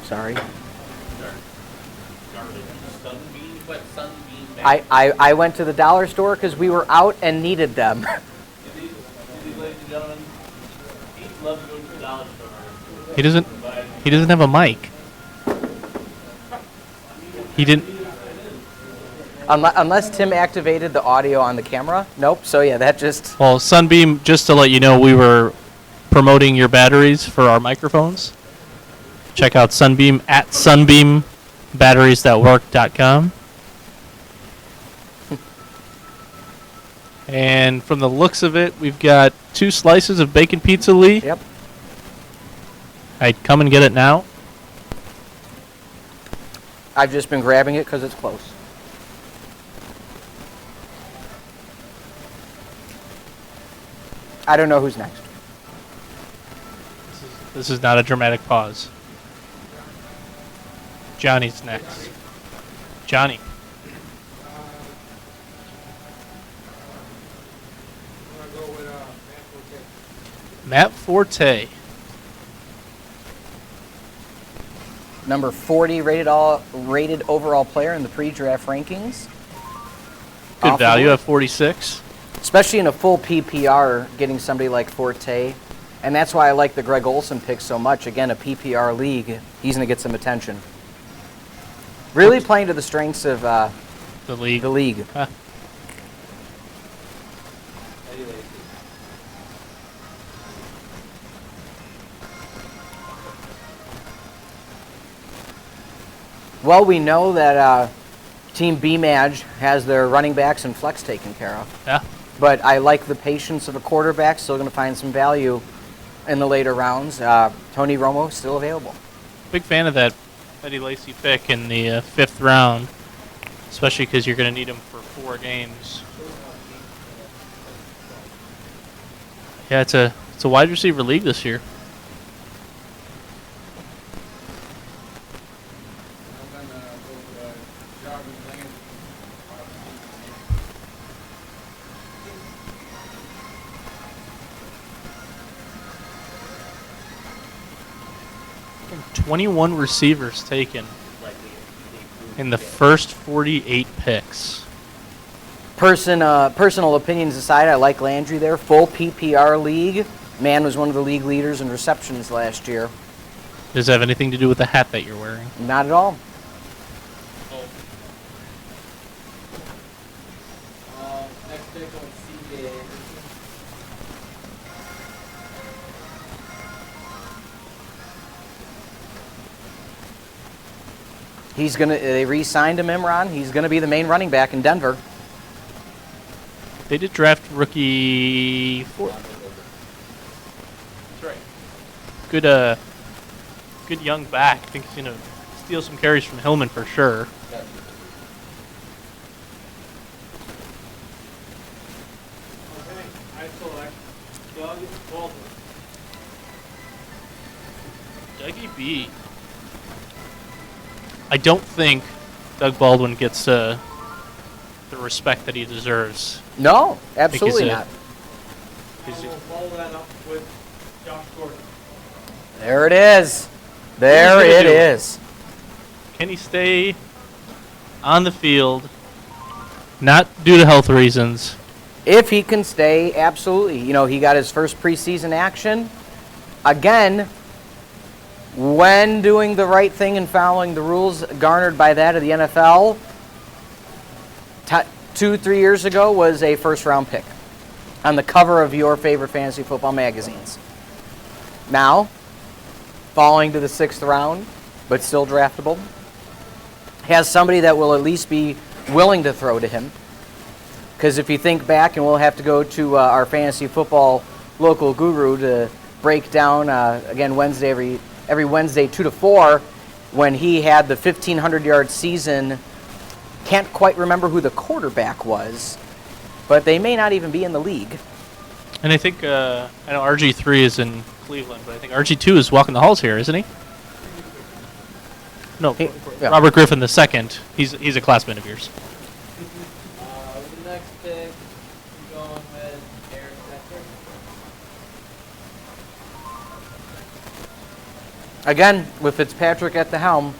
Sorry. I went to the dollar store because we were out and needed them. He doesn't have a mic. He didn't. Unless Tim activated the audio on the camera. Nope. So yeah, that just. Well, Sunbeam, just to let you know, we were promoting your batteries for our microphones. Check out Sunbeam at sunbeambatteriesthatwork.com. And from the looks of it, we've got 2 slices of bacon pizza, Lee. Yep. I'd come and get it now. I've just been grabbing it because it's close. I don't know who's next. This is not a dramatic pause. Johnny's next. Johnny. I'm going to go with Matt Forte. Number 40 rated overall player in the pre-draft rankings. Good value at 46. Especially in a full PPR, getting somebody like Forte. And that's why I like the Greg Olson pick so much. Again, a PPR league, he's going to get some attention. Really playing to the strengths of the league. Huh. Well, we know that Team B-Madge has their running backs and flex taken care of. Yeah. But I like the patience of a quarterback. Still going to find some value in the later rounds. Tony Romo still available. Big fan of that Eddie Lacy pick in the 5th round, especially because you're going to need him for 4 games. Yeah, it's a wide receiver league this year. And 21 receivers taken in the first 48 picks. Personal opinions aside, I like Landry there. Full PPR league. Man was one of the league leaders in receptions last year. Does it have anything to do with the hat that you're wearing? Not at all. Next pick on CJ Anderson. They re-signed him, Imran. He's gonna be the main running back in Denver. They did draft rookie 4. That's right. Good young back. I think he's gonna steal some carries from Hillman for sure. I select Doug Baldwin. Dougie B. I don't think Doug Baldwin gets the respect that he deserves. No, absolutely not. I will follow that up with Josh Gordon. There it is. There it is. Can he stay on the field, not due to health reasons? If he can stay, absolutely. You know, he got his first preseason action. Again, when doing the right thing and following the rules garnered by that of the NFL, 2-3 years ago was a first-round pick on the cover of your favorite fantasy football magazines. Now, falling to the 6th round, but still draftable, has somebody that will at least be willing to throw to him. Because if you think back, and we'll have to go to our fantasy football local guru to break down, again, every Wednesday 2 to 4, when he had the 1,500-yard season. Can't quite remember who the quarterback was, but they may not even be in the league. And I think I know RG3 is in Cleveland, but I think RG2 is walking the halls here, isn't he? No, yeah. Robert Griffin II. He's a classmate of yours. With the next pick, I'm going with Eric Decker. Again, with Fitzpatrick at the helm.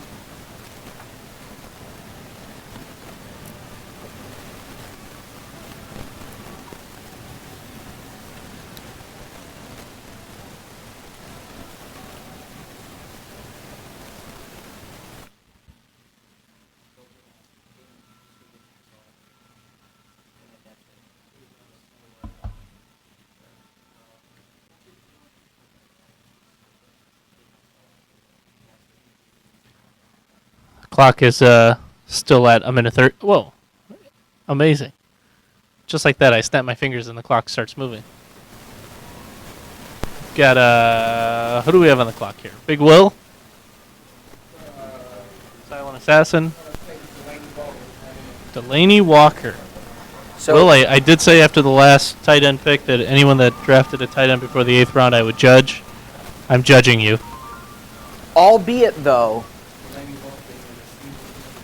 Clock is still at a minute 30. Whoa. Amazing. Just like that, I snap my fingers and the clock starts moving. Got who do we have on the clock here? Big Will? Silent Assassin? Delaney Walker. So, Will, I did say after the last tight end pick that anyone that drafted a tight end before the 8th round I would judge. I'm judging you. albeit though,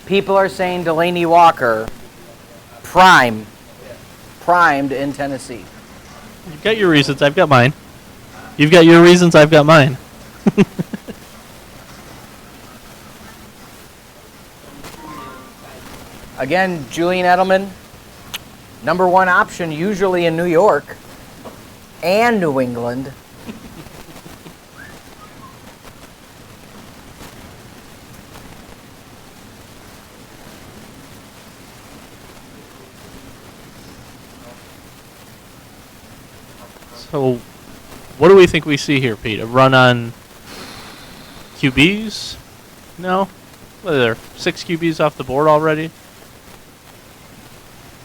people are saying Delaney Walker primed in Tennessee. You've got your reasons, I've got mine. You've got your reasons, I've got mine. Again, Julian Edelman, number one option usually in New York and New England. So, what do we think we see here, Pete? A run on QBs? No? What are there, 6 QBs off the board already?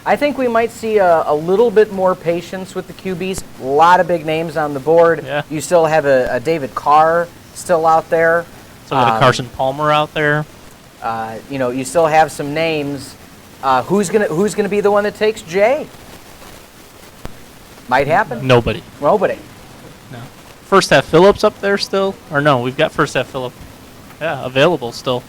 I think we might see a little bit more patience with the QBs. A lot of big names on the board. Yeah. You still have a David Carr still out there. So we got a Carson Palmer out there. You still have some names. Who's gonna be the one that takes Jay? Might happen. Nobody. Nobody. No. First half Phillips up there still? Or no, we've got first half Phillips. Yeah, available still.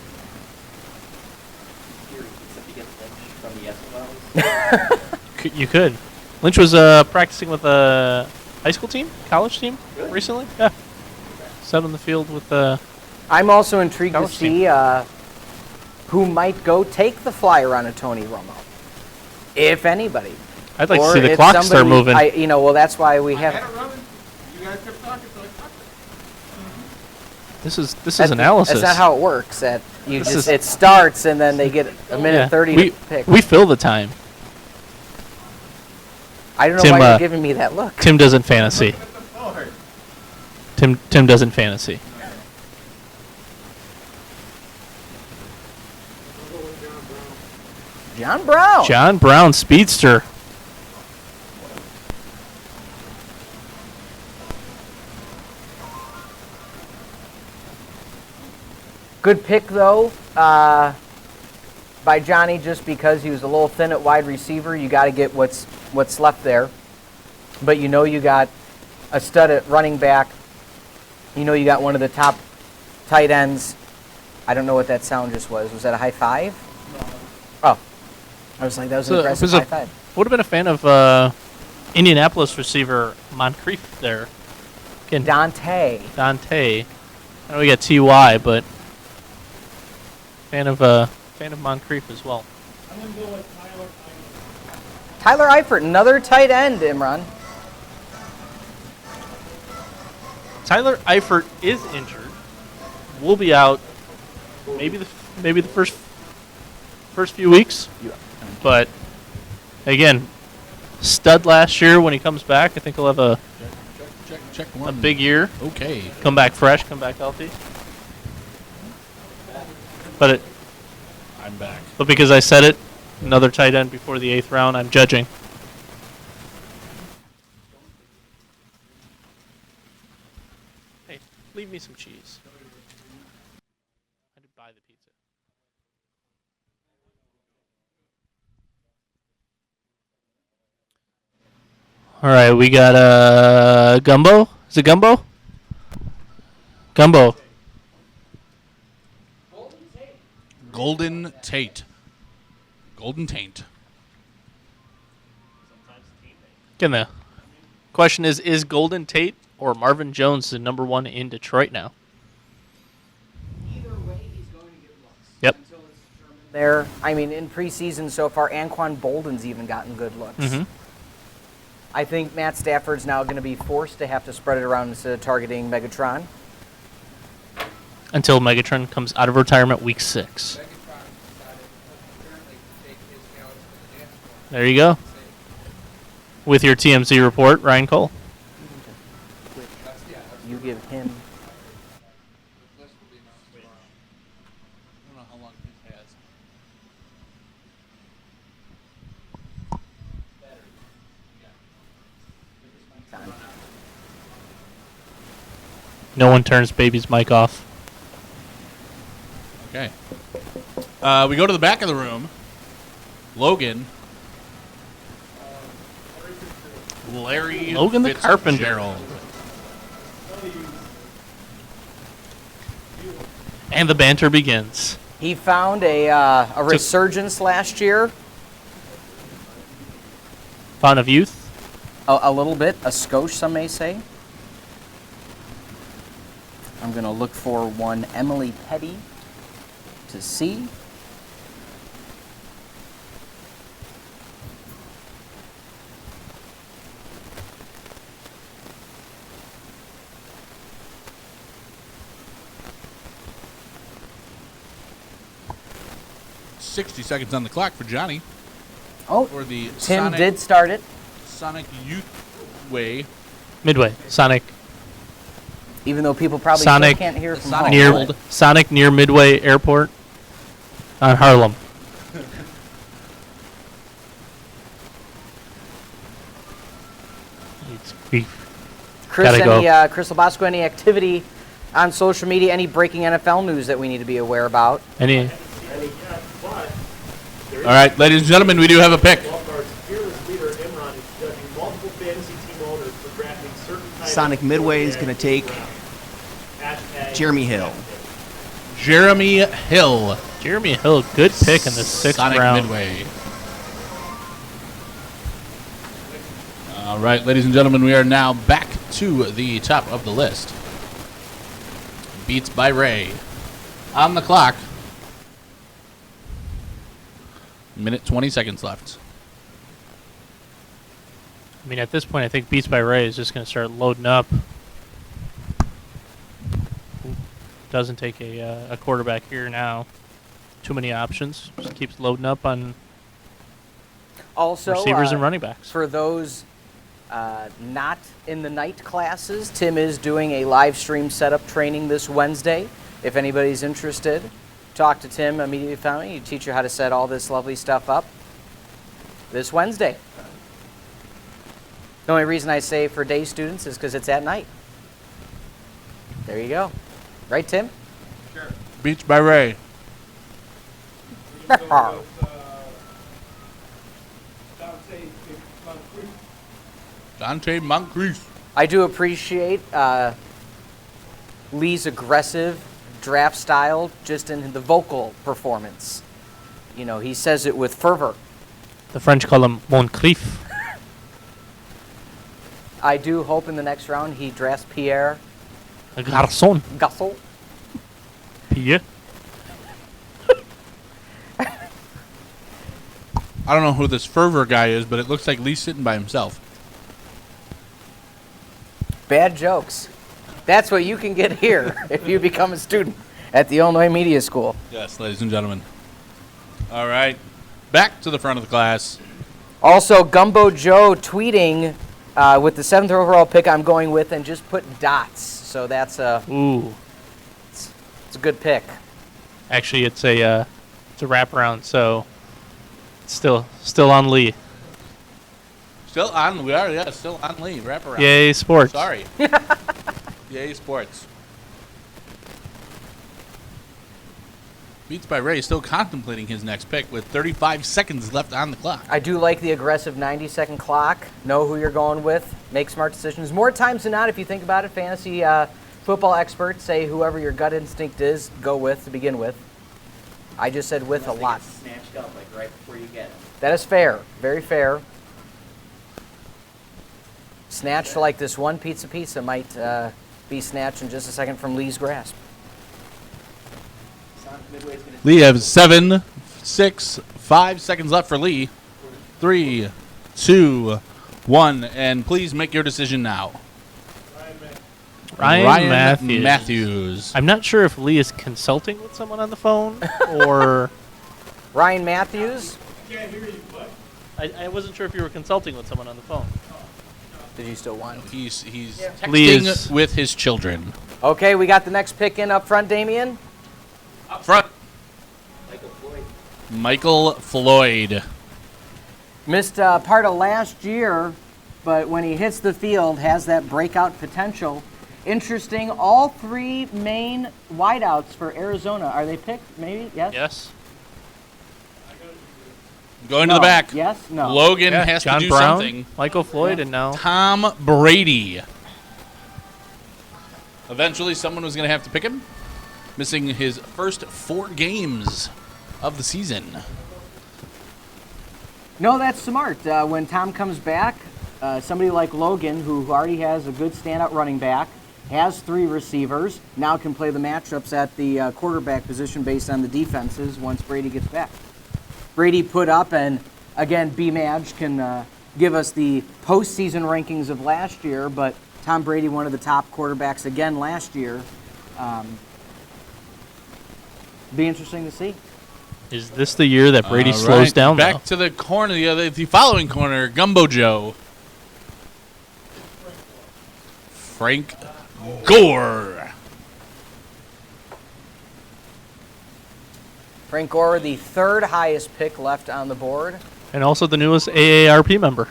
You could. Lynch was practicing with a high school team, college team recently. Yeah. Set on the field with I'm also intrigued to college see who might go take the flyer on a Tony Romo, if anybody. I'd like to Or see the if clock start somebody- moving. well, that's why we have. You guys kept talking, so I talked. This is analysis. That's not how it works. That you This just is- it starts and then they get a minute 30 we, to pick. we fill the time. I don't know Tim, why you're giving me that look. Tim doesn't fantasy. Tim doesn't fantasy. John Brown. John Brown, speedster. Good pick though by Johnny, just because he was a little thin at wide receiver. You got to get what's left there. But you got a stud at running back. You got one of the top tight ends. I don't know what that sound just was. Was that a high five? No. Oh. I was like, that was an impressive high five. Would have been a fan of Indianapolis receiver Moncrief there. Again, Dante. I know we got Ty, but fan of Moncrief as well. I'm going to go with Tyler Eifert, another tight end, Imran. Tyler Eifert is injured. Will be out maybe the first few weeks. Yeah. But again, stud last year. When he comes back, I think he'll have a big year. Okay. Come back fresh, come back healthy. But I'm back. But because I said it, another tight end before the 8th round, I'm judging. Hey, leave me some cheese. I did buy the pizza. All right, we got Gumbo. Is it Gumbo? Gumbo. Golden Tate. Golden Taint. Again, the question is Golden Tate or Marvin Jones the number one in Detroit now? Either way, he's going to get looks. Yep. Until it's determined there. I mean, in preseason so far, Anquan Bolden's even gotten good looks. Mm-hmm. I think Matt Stafford's now going to be forced to have to spread it around instead of targeting Megatron. Until Megatron comes out of retirement week 6. There you go. With your TMZ report, Ryan Cole. You give him. I don't know how long he has. No one turns baby's mic off. Okay. We go to the back of the room. Logan. Larry Logan the Carpenter. Fitzgerald. And the banter begins. He found a resurgence last year. Fountain of Youth. A little bit, a skosh, some may say. I'm going to look for one Emily Petty to see. $60 on the clock for Johnny. Oh, For the Tim Sonic, did start it. Sonic Youth Way. Midway. Sonic. Even though people probably Sonic still can't hear from Sonic home. Near World. Sonic near Midway Airport on Harlem. Chris, Gotta go. Chris Labasco, any activity on social media, any breaking NFL news that we need to be aware about? Any? All right, ladies and gentlemen, we do have a pick. Sonic Midway is going to take Jeremy Hill. Jeremy Hill. Jeremy Hill, good pick in the sixth Sonic round. Midway. All right, ladies and gentlemen, we are now back to the top of the list. Beats by Ray. On the clock. Minute 20 seconds left. I mean, at this point, I think Beats by Ray is just going to start loading up. Doesn't take a quarterback here now. Too many options. Just keeps loading up on Also, receivers and running backs. For those not in the night classes, Tim is doing a live stream setup training this Wednesday. If anybody's interested, talk to Tim immediately. Found he teach you how to set all this lovely stuff up this Wednesday. The only reason I say for day students is because it's at night. There you go. Right, Tim? Sure. Beats by Ray. Dante Moncrief. I do appreciate Lee's aggressive draft style just in the vocal performance. You know, he says it with fervor. The French call him Moncrief. I do hope in the next round he drafts Pierre Garçon. Gasol. Pierre. I don't know who this fervor guy is, but it looks like Lee's sitting by himself. Bad jokes. That's what you can get here if you become a student at the Illinois Media School. Yes, ladies and gentlemen. All right. Back to the front of the class. Also, Gumbo Joe tweeting with the 7th overall pick I'm going with and just put dots. So that's a it's a good pick. Actually, it's a wraparound, so it's still on Lee. Still on. We are, yeah, still on Lee. Wrap around. Yay, sports. Sorry. Yay, sports. Beats by Ray still contemplating his next pick with 35 seconds left on the clock. I do like the aggressive 90-second clock. Know who you're going with. Make smart decisions. More times than not, if you think about it, fantasy football experts say whoever your gut instinct is, go with to begin with. I just said with a lot. Snatched up like right before you get it. That is fair. Very fair. Snatched like this one pizza might be snatched in just a second from Lee's grasp. Lee has 7, 6, 5 seconds left for Lee. 3, 2, 1, and please make your decision now. Ryan Matthews. I'm not sure if Lee is consulting with someone on the phone or Ryan Matthews. Can't hear you, but I wasn't sure if you were consulting with someone on the phone. Did you still want? He's Lee texting is- with his children. Okay, we got the next pick in up front, Damien. Up front. Michael Floyd. Missed part of last year, but when he hits the field, has that breakout potential. Interesting, all three main wideouts for Arizona. Are they picked, maybe? Yes? Yes. Going to No. the back. Yes? No. Logan Yeah, has John to do Brown, something. Michael Floyd, and now Tom Brady. Eventually, someone was going to have to pick him. Missing his first 4 games of the season. No, that's smart. When Tom comes back, somebody like Logan, who already has a good standout running back, has 3 receivers, now can play the matchups at the quarterback position based on the defenses once Brady gets back. Brady put up, and again, B-Madge can give us the postseason rankings of last year, but Tom Brady, one of the top quarterbacks again last year. Be interesting to see. is this the year that Brady All slows right, down? Back though? to the corner, the following corner, Gumbo Joe. Frank Gore. Frank Gore, the 3rd highest pick left on the board. And also the newest AARP member.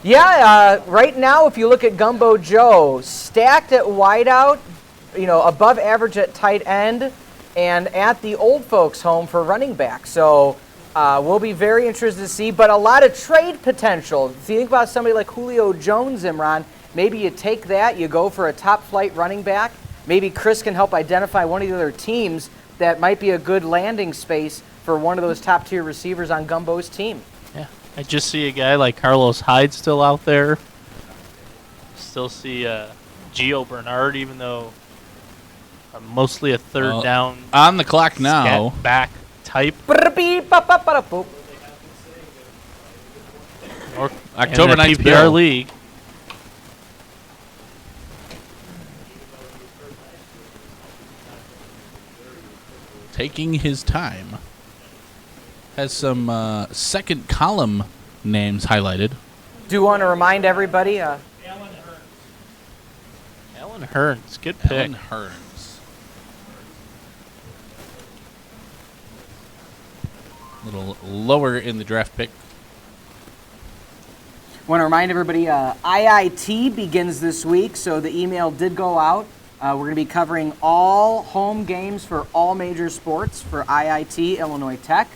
Yeah, right now, if you look at Gumbo Joe, stacked at wideout, above average at tight end, and at the old folks' home for running back. So we'll be very interested to see, but a lot of trade potential. If you think about somebody like Julio Jones, Imran, maybe you take that, you go for a top-flight running back. Maybe Chris can help identify one of the other teams that might be a good landing space for one of those top-tier receivers on Gumbo's team. Yeah, I just see a guy like Carlos Hyde still out there. Still see Gio Bernard, even though mostly a third down. On the clock now. Scat back type. Or October 9th PPR bill. league. Taking his time. Has some second column names highlighted. Do want to remind everybody. Alan Hearns, good pick. Alan Hearns. A little lower in the draft pick. Want to remind everybody, IIT begins this week, so the email did go out. We're going to be covering all home games for all major sports for IIT, Illinois Tech.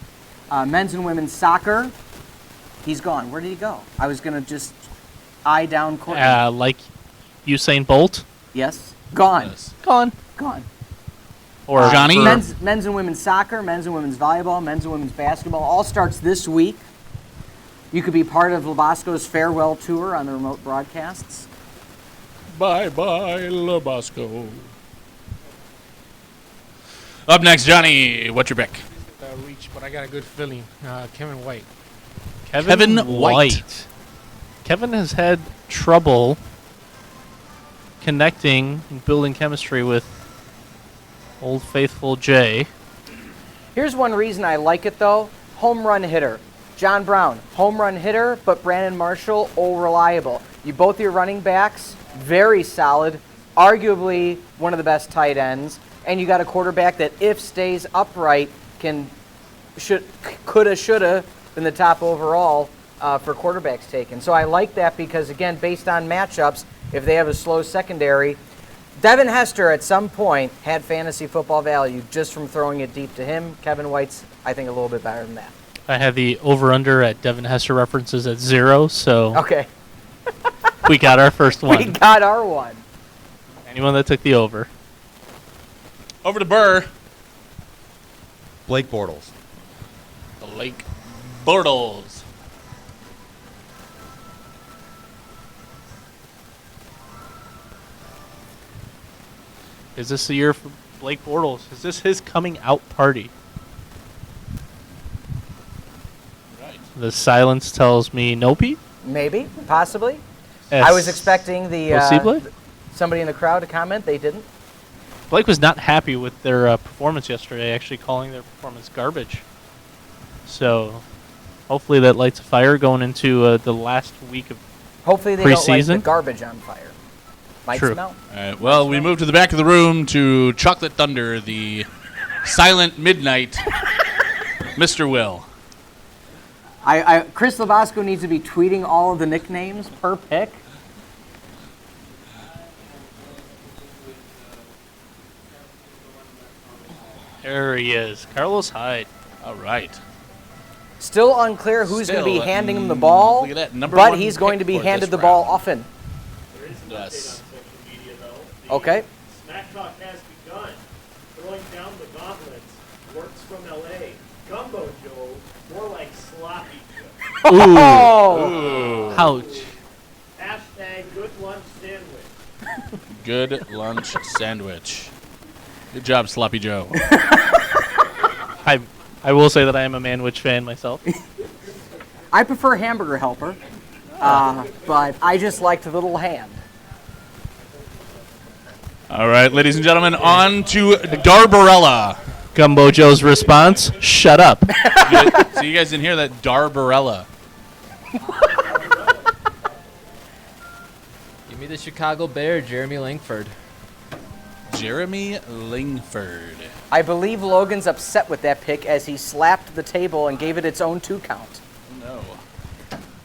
Men's and women's soccer. He's gone. Where did he go? I was going to just eye down Courtney. Like Usain Bolt? Yes. Gone. Yes. Gone. Gone. Or Johnny? Men's and women's soccer, men's and women's volleyball, men's and women's basketball all starts this week. You could be part of Labasco's farewell tour on the remote broadcasts. Bye-bye, Labasco. Up next, Johnny. What's your pick? Reach, but I got a good feeling. Kevin White. Kevin White. Kevin has had trouble connecting and building chemistry with Old Faithful Jay. Here's one reason I like it, though. Home run hitter. John Brown, home run hitter, but Brandon Marshall, reliable. You both your running backs, very solid, arguably one of the best tight ends, and you got a quarterback that, if stays upright, coulda, shoulda been the top overall for quarterbacks taken. So I like that because, again, based on matchups, if they have a slow secondary, Devin Hester at some point had fantasy football value just from throwing it deep to him. Kevin White's, I think, a little bit better than that. I have the over-under at Devin Hester references at 0, so Okay. we got our first one. We got our one. Anyone that took the over. Over to Burr. Blake Bortles. Blake Bortles. Is this the year for Blake Bortles? Is this his coming out party? Right. The silence tells me no, Pete. Maybe, possibly. I was expecting Possible? somebody in the crowd to comment. They didn't. Blake was not happy with their performance yesterday, actually calling their performance garbage. So hopefully that lights a fire going into the last week of Hopefully they don't light the preseason. garbage on fire. Might True. smell. All right. Well, we move to the back of the room to Chocolate Thunder, the silent midnight, Mr. Will. Chris Labasco needs to be tweeting all of the nicknames per pick. There he is, Carlos Hyde. All right. Still unclear who's going to be Still, handing him the ball, look at that, number but one he's going pick to be for handed this the ball round. often. Yes. Okay. Smack Talk has begun. Throwing down the gauntlets. Works from LA. Gumbo Joe. More like sloppy Joe. Oh! Ouch. Hashtag good lunch sandwich. Good lunch sandwich. Good job, Sloppy Joe. I will say that I am a Manwich fan myself. I prefer Hamburger Helper, but I just liked the little hand. All right, ladies and gentlemen, on to Darbarella. Gumbo Joe's response, shut up. So you guys didn't hear that? Darbarella. Give me the Chicago Bear, Jeremy Langford. Jeremy Lingford. I believe Logan's upset with that pick as he slapped the table and gave it its own 2 count. No.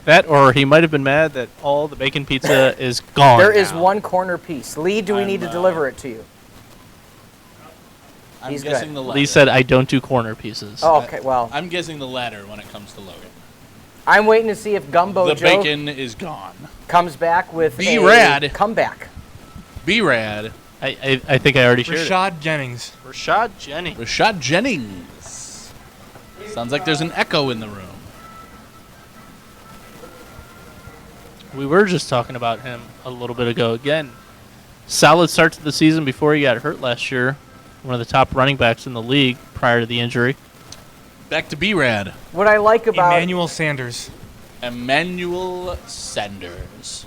That, or he might have been mad that all the bacon pizza is gone. There is now. one corner piece. Lee, do we need to deliver it to you? I'm He's guessing good. the latter. Lee said, "I don't do corner pieces." Oh, okay, well, I'm guessing the latter when it comes to Logan. I'm waiting to see if Gumbo The Joe bacon is gone. comes back with Be a rad. comeback. B-Rad. I think I already shared it. Rashad Jennings. Rashad Jennings. Rashad Jennings. Sounds like there's an echo in the room. We were just talking about him a little bit ago. Again, solid start to the season before he got hurt last year. One of the top running backs in the league prior to the injury. Back to B-Rad. What I like about Emmanuel Sanders. Emmanuel Sanders.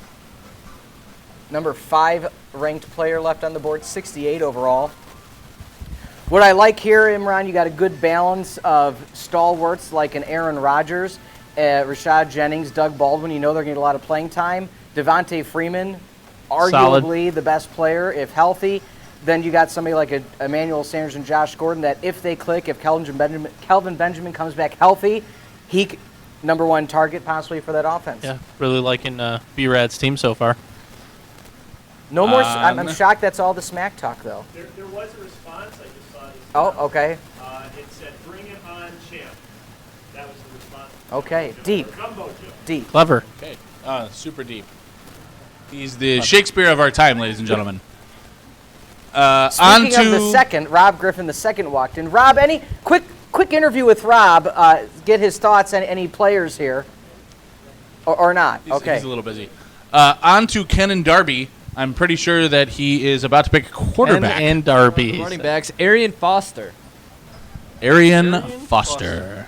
number 5 ranked player left on the board, 68 overall. What I like here, Imran, you got a good balance of stalwarts like an Aaron Rodgers, Rashad Jennings, Doug Baldwin. You know they're going to get a lot of playing time. Devontae Freeman, arguably the best player if healthy. Then you got somebody like Emmanuel Sanders and Josh Gordon that if they click, if Kelvin Benjamin comes back healthy, number 1 target possibly for that offense. Yeah, really liking B-Rad's team so far. No more. I'm shocked that's all the smack talk, though. There was a response. I just saw this. Oh, okay. It said, "Bring it on, champ." That was the response. Okay, deep. Gumbo Joe. Deep. Clever. Okay. Super deep. He's the Shakespeare of our time, ladies and gentlemen. Speaking of the second, Rob Griffin, the second walked in. Rob, any quick interview with Rob? Get his thoughts on any players here, or not? Okay. He's a little busy. On to Ken and Darby. I'm pretty sure that he is about to pick a quarterback. And Darby. Running backs, Arian Foster. Arian Foster.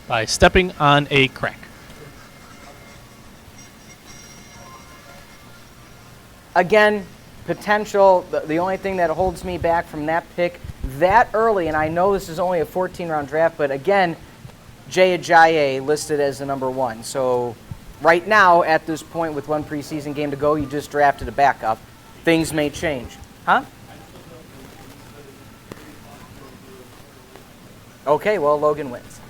By stepping on a crack. Again, potential. The only thing that holds me back from that pick that early, and I know this is only a 14-round draft, but again, Jay Ajayi listed as the number 1. So right now, at this point, with one preseason game to go, you just drafted a backup. Things may change. Huh? Okay, well, Logan wins.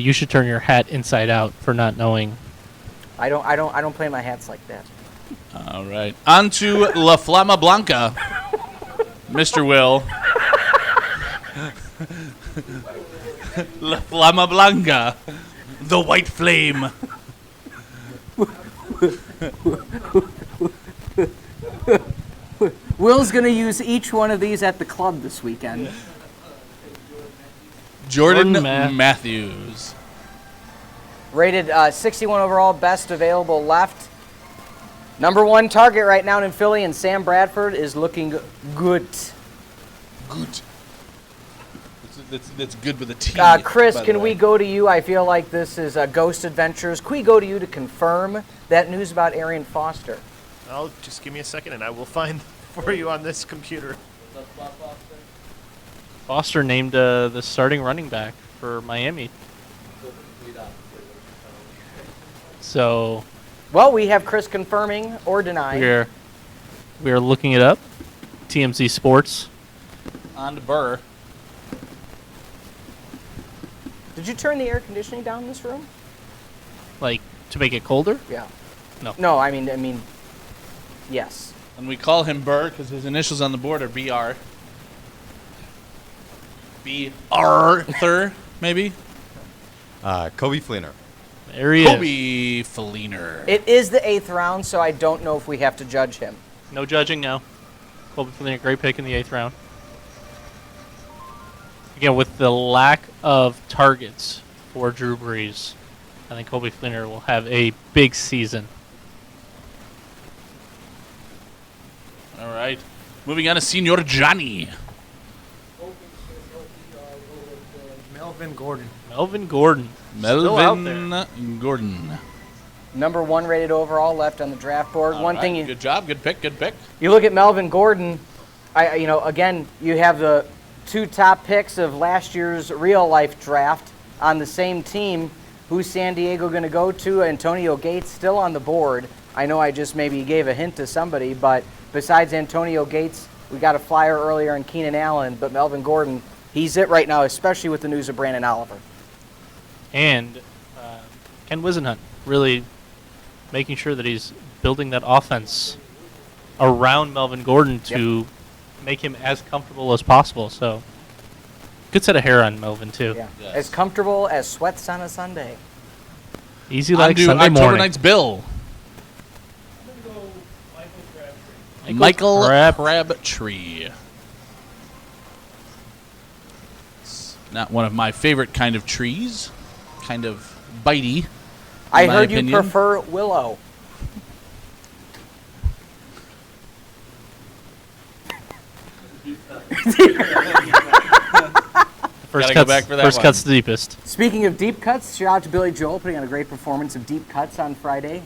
You should turn your hat inside out for not knowing. I don't play my hats like that. All right. On to La Flama Blanca. Mr. Will. La Flama Blanca. The White Flame. Will's going to use each one of these at the club this weekend. Jordan Matthews. Rated 61 overall, best available left. Number 1 target right now in Philly, and Sam Bradford is looking good. Good. That's good with a T. Chris, can we go to you? I feel like this is Ghost Adventures. Can we go to you to confirm that news about Arian Foster? I'll just give me a second, and I will find for you on this computer. Foster named the starting running back for Miami. So, well, we have Chris confirming or denying. We are looking it up. TMZ Sports. On to Burr. Did you turn the air conditioning down in this room? Like, to make it colder? Yeah. No. No, I mean, yes. And we call him Burr because his initials on the board are BR. B. Arthur, maybe? Kobe Fleener. There he is. Kobe Fleener. It is the 8th round, so I don't know if we have to judge him. No judging now. Kobe Fleener, great pick in the 8th round. Again, with the lack of targets for Drew Brees, I think Kobe Fleener will have a big season. All right. Moving on to Senior Johnny. Melvin Gordon. Melvin Gordon. Melvin Gordon. Number 1 rated overall, left on the draft board. All right. Good job. Good pick. Good pick. You look at Melvin Gordon. Again, you have the 2 top picks of last year's real-life draft on the same team. Who's San Diego going to go to? Antonio Gates still on the board. I know I just maybe gave a hint to somebody, but besides Antonio Gates, we got a flyer earlier in Keenan Allen, but Melvin Gordon He's it right now, especially with the news of Brandon Oliver. And Ken Wisenhunt really making sure that he's building that offense around Melvin Gordon to make him as comfortable as possible. So, good set of hair on Melvin, too. Yeah. As comfortable as sweats on a Sunday. Easy like Undo Sunday October morning. night's bill. Michael Crabtree. It's not one of my favorite kind of trees. Kind of bitey. I my heard you opinion. prefer Willow. First Gotta cuts, go back for that first one. cuts the deepest. Speaking of deep cuts, shout out to Billy Joel putting on a great performance of deep cuts on Friday.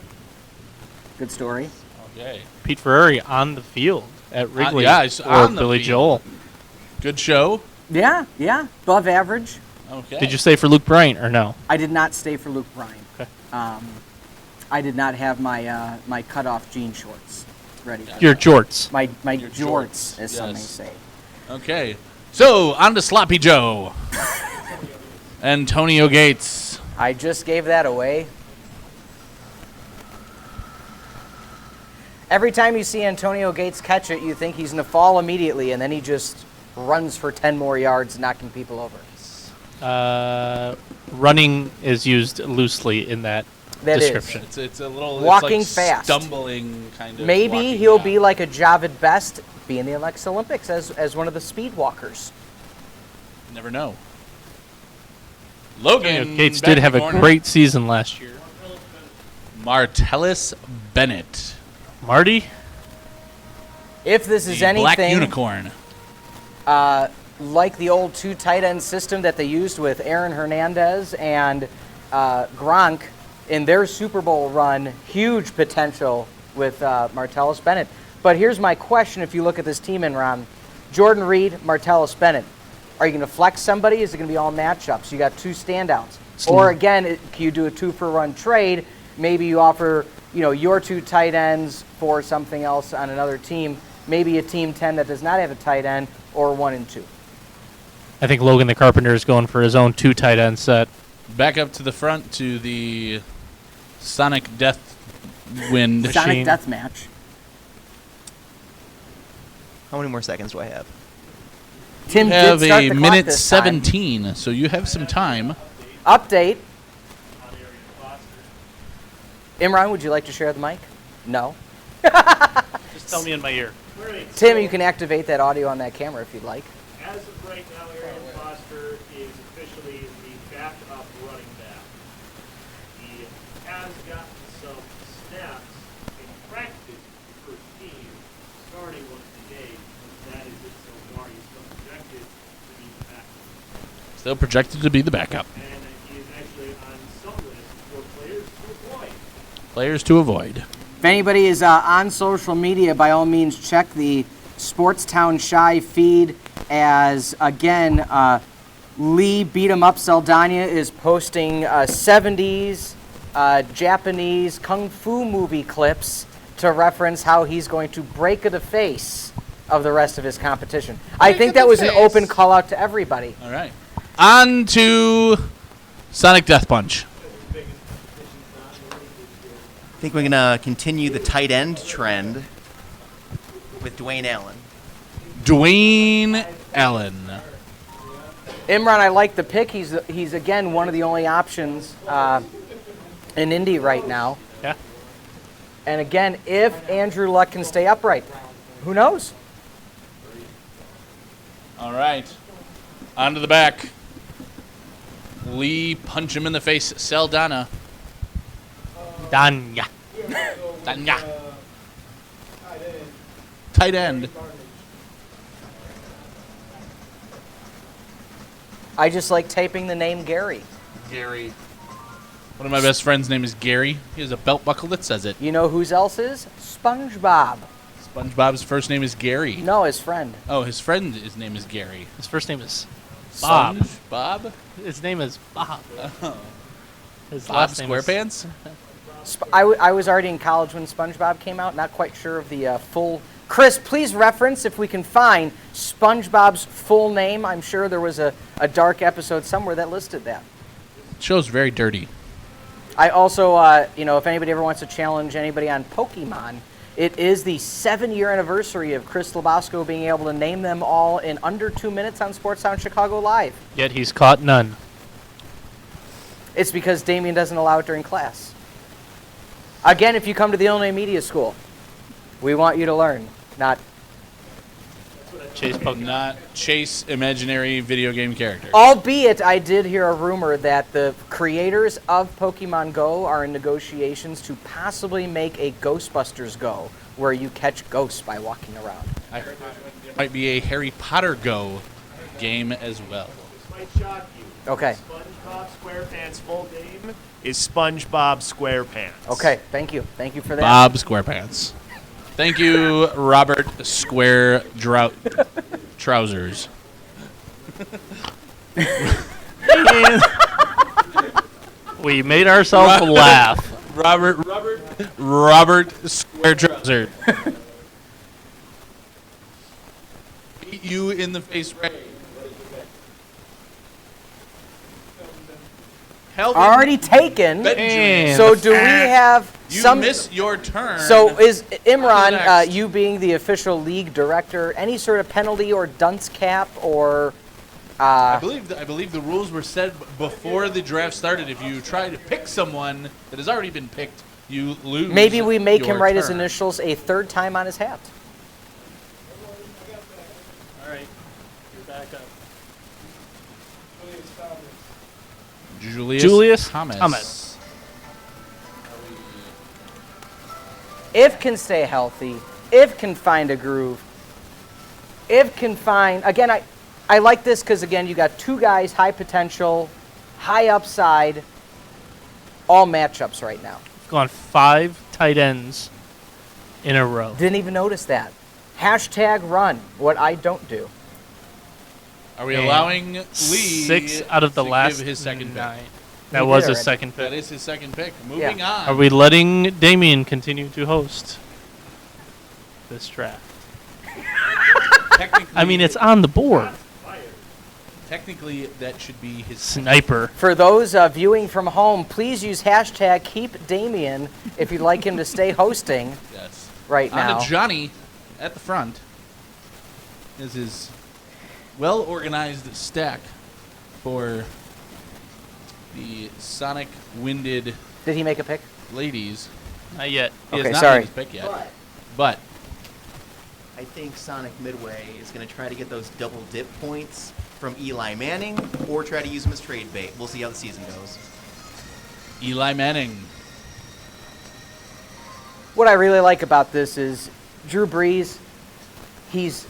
Good story. Okay. Pete Ferrari on the field at Wrigley yeah, he's for on the Billy field. Joel. Good show. Yeah, above average. Okay. Did you stay for Luke Bryant or no? I did not stay for Luke Bryan. Okay. I did not have my my cutoff jean shorts ready. Your jorts. My Your jorts, jorts, as some may yes. say. Okay. So, on to Sloppy Joe. Antonio Gates. I just gave that away. Every time you see Antonio Gates catch it, you think he's going to fall immediately, and then he just runs for 10 more yards, knocking people over. Running is used loosely in that That is. description. It's a little Walking it's like fast. stumbling kind of. Maybe walking he'll down. be like a Javid Best, be in the Alexa Olympics as one of the speed walkers. Never know. Logan Antonio Gates back did in have the a corner. great season last year. Martellus Bennett. Marty? If this is The anything Black Unicorn. like the old two tight end system that they used with Aaron Hernandez and Gronk in their Super Bowl run, huge potential with Martellus Bennett. But here's my question: if you look at this team, Enron, Jordan Reed, Martellus Bennett, are you going to flex somebody? Is it going to be all matchups? You got two standouts, or again, can you do a 2-for-1 trade? Maybe you offer your two tight ends for something else on another team. Maybe a team 10 that does not have a tight end, or 1 and 2. I think Logan the Carpenter is going for his own 2 tight end set. Back up to the front to the Sonic Death Wind. Machine. Sonic Death Match. How many more seconds do I have? Tim You have did start a the clock minute this time. 17, so you have some time. Update. Imran, would you like to share the mic? No. Just tell me in my ear. Tim, you can activate that audio on that camera if you'd like. As of right now, Arian Foster is officially the backup running back. He has gotten some snaps in practice for his team, starting once today. That is it so far. He's still projected to be the backup. Still projected to be the backup. And he is actually on some list for players to avoid. Players to avoid. If anybody is on social media, by all means, check the Sportstown Shy feed as, again, Lee Beat 'em Up Saldana is posting 70s Japanese kung fu movie clips to reference how he's going to break the face of the rest of his competition. I think that was an open call out to everybody. All right. On to Sonic Death Punch. I think we're going to continue the tight end trend with Dwayne Allen. Dwayne Allen. Imran, I like the pick. He's again one of the only options in Indy right now. Yeah. And again, if Andrew Luck can stay upright, who knows? All right. On to the back. Lee, punch him in the face. Saldana. Danya. Danya. Tight end. I just like typing the name Gary. Gary. One of my best friends' name is Gary. He has a belt buckle that says it. You know whose else is? SpongeBob. SpongeBob's first name is Gary. No, his friend. Oh, his friend, his name is Gary. His first name is Bob. Bob? His name is Bob. His Bob last name SquarePants? I was already in college when SpongeBob came out. Not quite sure of the full Chris, please reference, if we can find, SpongeBob's full name. I'm sure there was a dark episode somewhere that listed that. Show's very dirty. I also, if anybody ever wants to challenge anybody on Pokemon, it is the 7-year anniversary of Chris Labasco being able to name them all in under 2 minutes on Sportstown Chicago Live. Yet he's caught none. It's because Damien doesn't allow it during class. Again, if you come to the Illinois Media School, we want you to learn, not Chase Pokemon. Not chase imaginary video game characters. Albeit, I did hear a rumor that the creators of Pokemon Go are in negotiations to possibly make a Ghostbusters Go, where you catch ghosts by walking around. I heard there might be a Harry Potter Go game as well. This might shock you. Okay. SpongeBob SquarePants' full name is SpongeBob SquarePants. Okay, thank you. Thank you for that. Bob SquarePants. Thank you, Robert Square Trousers. We made ourselves laugh. Robert Square Trousers. Beat you in the face, Ray. Already taken. Benjamin. So do we have You miss your turn. So is Imran, next. you being the official league director, any sort of penalty or dunce cap or? I believe the rules were set before the draft started. If you try to pick someone that has already been picked, you lose. Maybe we make him your write his turn. initials a third time on his hat. All right, you're back up. Julius Thomas. If can stay healthy, if can find a groove, if can find, again, I like this because, again, you got two guys, high potential, high upside, all matchups right now. Gone 5 tight ends in a row. Didn't even notice that. Hashtag run, what I don't do. Are we And allowing Lee 6 out of the to last give his second 9. pick? That He was did his already. second That pick. is his second pick. Moving on. Are we letting Damien continue to host this draft? Technically, I mean, it's on the board. technically that should be his Sniper. For those viewing from home, please use hashtag keep Damien if you'd like him to stay hosting Yes. right now. On to Johnny at the front is his well-organized stack for the Sonic Winded Did he make a pick? ladies. Not yet. He has Okay, not sorry. made his pick yet. But I think Sonic Midway is going to try to get those double dip points from Eli Manning or try to use him as trade bait. We'll see how the season goes. Eli Manning. What I really like about this is Drew Brees, he's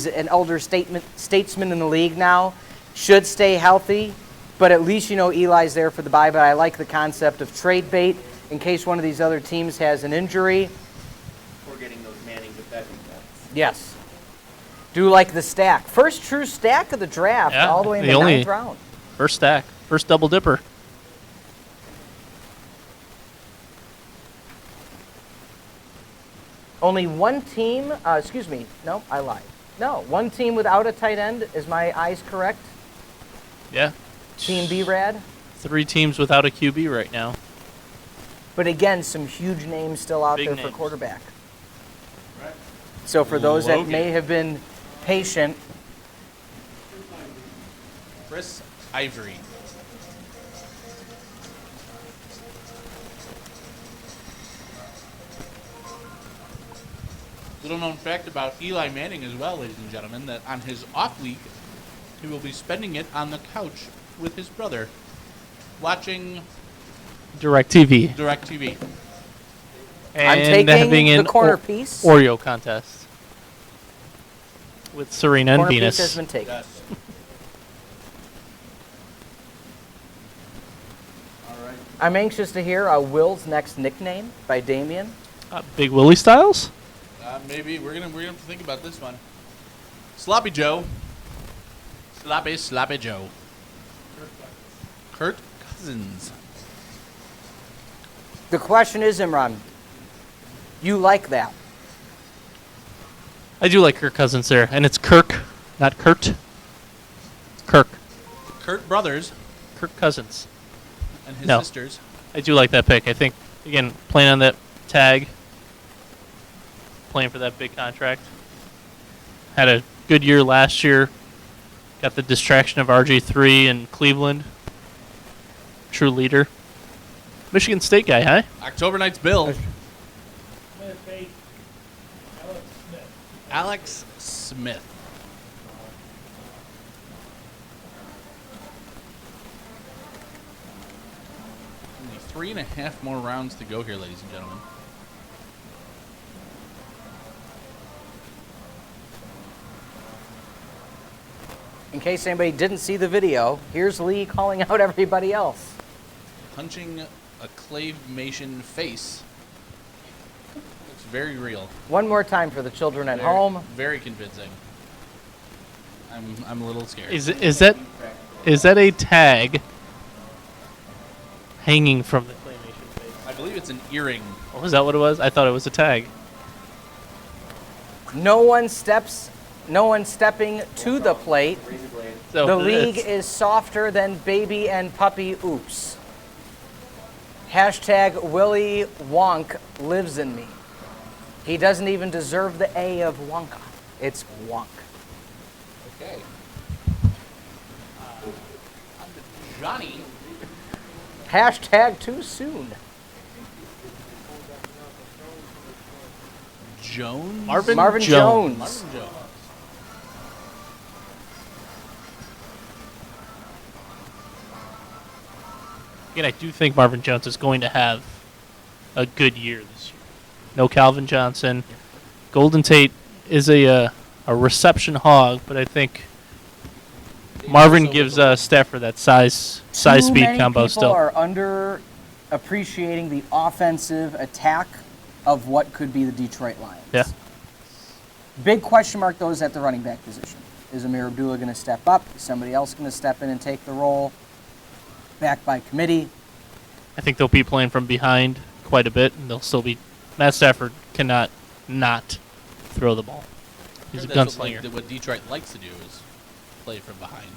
an elder statesman in the league now, should stay healthy, but at least you know Eli's there for the bye. But I like the concept of trade bait in case one of these other teams has an injury. Or getting those Manning to Beckham points. Yes. Do like the stack. First true stack of the draft, Yeah, all the way in the the only- 9th round. First stack. First double dipper. Only one team, excuse me, no, I lied. No, one team without a tight end. Is my eyes correct? Yeah. Team B-Rad. 3 teams without a QB right now. But again, some huge names still out Big there for names. quarterback. So for those that Logan. may have been patient, Chris Ivory. Little known fact about Eli Manning as well, ladies and gentlemen, that on his off week, he will be spending it on the couch with his brother, watching DirecTV. DirecTV. I'm And taking having the an corner piece. Oreo contest with Serena and corner piece Venus. has been taken. Yes. All right. I'm anxious to hear Will's next nickname by Damien. Big Willie Styles? Maybe we're gonna have to think about this one. Sloppy Joe. Sloppy Joe. Kirk Cousins. The question is, Imran, you like that? I do like Kirk Cousins there, and it's Kirk, not Kurt. Kirk. Kurt Brothers Kirk Cousins. and his No. sisters. I do like that pick. I think, again, playing on that tag, playing for that big contract. Had a good year last year. Got the distraction of RG3 in Cleveland. True leader. Michigan State guy, huh? October Night's Bill. Smith, eight. Alex Smith. Alex Smith. Only 3.5 more rounds to go here, ladies and gentlemen. In case anybody didn't see the video, here's Lee calling out everybody else. Punching a claymation face. Looks very real. One more time for the children at Very- home. Very convincing. I'm a little scared. Is that a tag hanging from the claymation face? I believe it's an earring. Oh, is that what it was? I thought it was a tag. No one stepping to the plate. So The it league is. is softer than baby and puppy oops. Hashtag Willy Wonk lives in me. He doesn't even deserve the A of Wonka. It's Wonk. Okay. On to Johnny. Hashtag too soon. Jones? Marvin Jones. Marvin Jones. Again, I do think Marvin Jones is going to have a good year this year. No Calvin Johnson. Golden Tate is a reception hog, but I think Marvin gives Stafford that size speed combo People still. are under appreciating the offensive attack of what could be the Detroit Lions. Yeah. Big question mark though is at the running back position. Is Amir Abdullah going to step up? Is somebody else going to step in and take the role? Backed by committee. I think they'll be playing from behind quite a bit, and they'll still be. Matt Stafford cannot not throw the ball. He's a That's gunslinger. what Detroit likes to do is play from behind.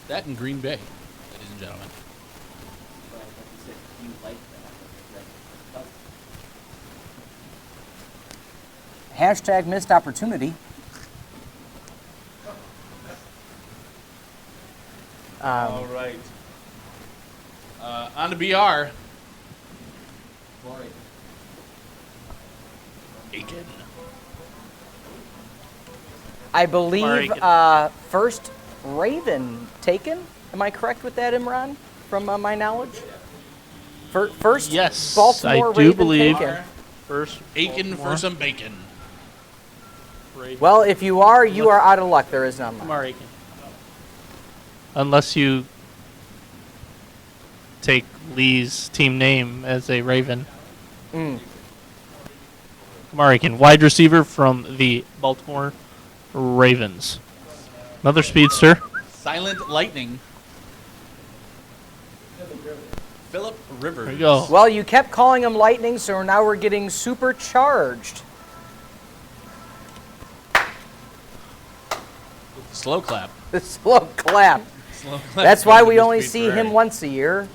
That in Green Bay, ladies and gentlemen. Hashtag missed opportunity. All right. On to BR. Aiken. I believe Aiken. first Raven taken. Am I correct with that, Imran? From my knowledge? First Yes, Baltimore I do Raven believe. taken. First, Aiken Baltimore. for some bacon. Well, if you are out of luck. There is none left. Lamar Aiken. Unless you take Lee's team name as a Raven. Lamar Aiken, wide receiver from the Baltimore Ravens. Another speedster. Silent Lightning. Philip Rivers. There you go. Well, you kept calling him lightning, so now we're getting supercharged. Slow clap. The slow clap. Slow clap. That's why we Just only beat see Ferrari. him once a year.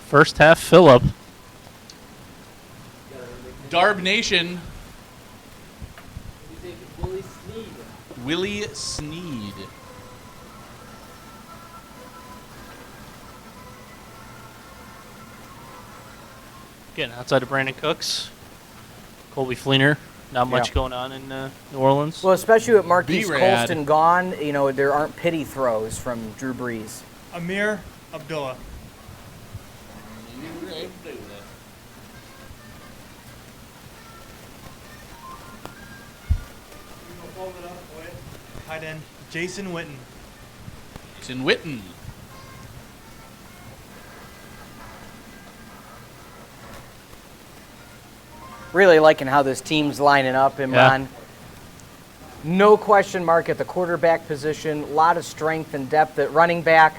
First half, Phillip. Darb Nation. Willie Sneed. Again, outside of Brandon Cooks, Colby Fleener. Not much Yeah. going on in New Orleans. Well, especially with Marquise B-Rad. Colston gone, there aren't pity throws from Drew Brees. Amir Abdullah. Tight end Jason Witten. Jason Witten. Really liking how this team's lining up, Imran. Yeah. No question mark at the quarterback position. A lot of strength and depth at running back.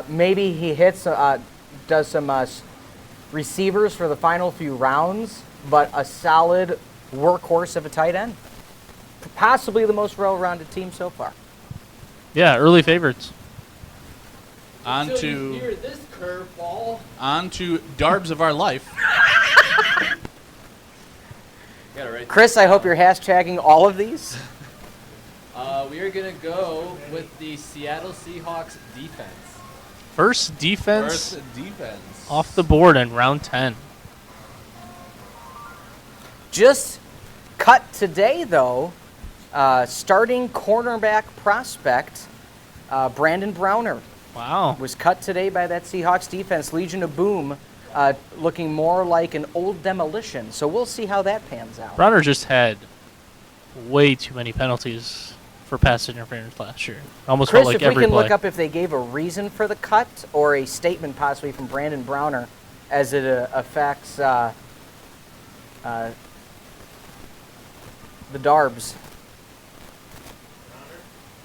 Maybe he does some receivers for the final few rounds, but a solid workhorse of a tight end. Possibly the most well-rounded team so far. Yeah, early favorites. Until you hear this curveball. On to Darbs of our life. Got it right. Chris, I hope you're hashtagging all of these. We are gonna go with the Seattle Seahawks defense. First defense First defense. off the board in round 10. Just cut today, though, starting cornerback prospect Brandon Browner Wow. was cut today by that Seahawks defense. Legion of Boom looking more like an old demolition. So we'll see how that pans out. Browner just had way too many penalties for pass interference last year. Almost Chris, felt like if we every can play. look up if they gave a reason for the cut or a statement possibly from Brandon Browner as it affects the Darbs.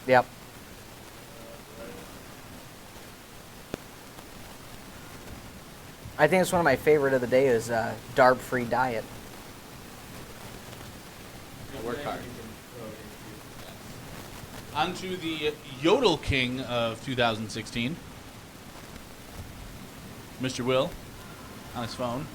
Yep. I think it's one of my favorite of the day is Darb-free diet. Work hard. On to the Yodel King of 2016. Mr. Will, on his phone.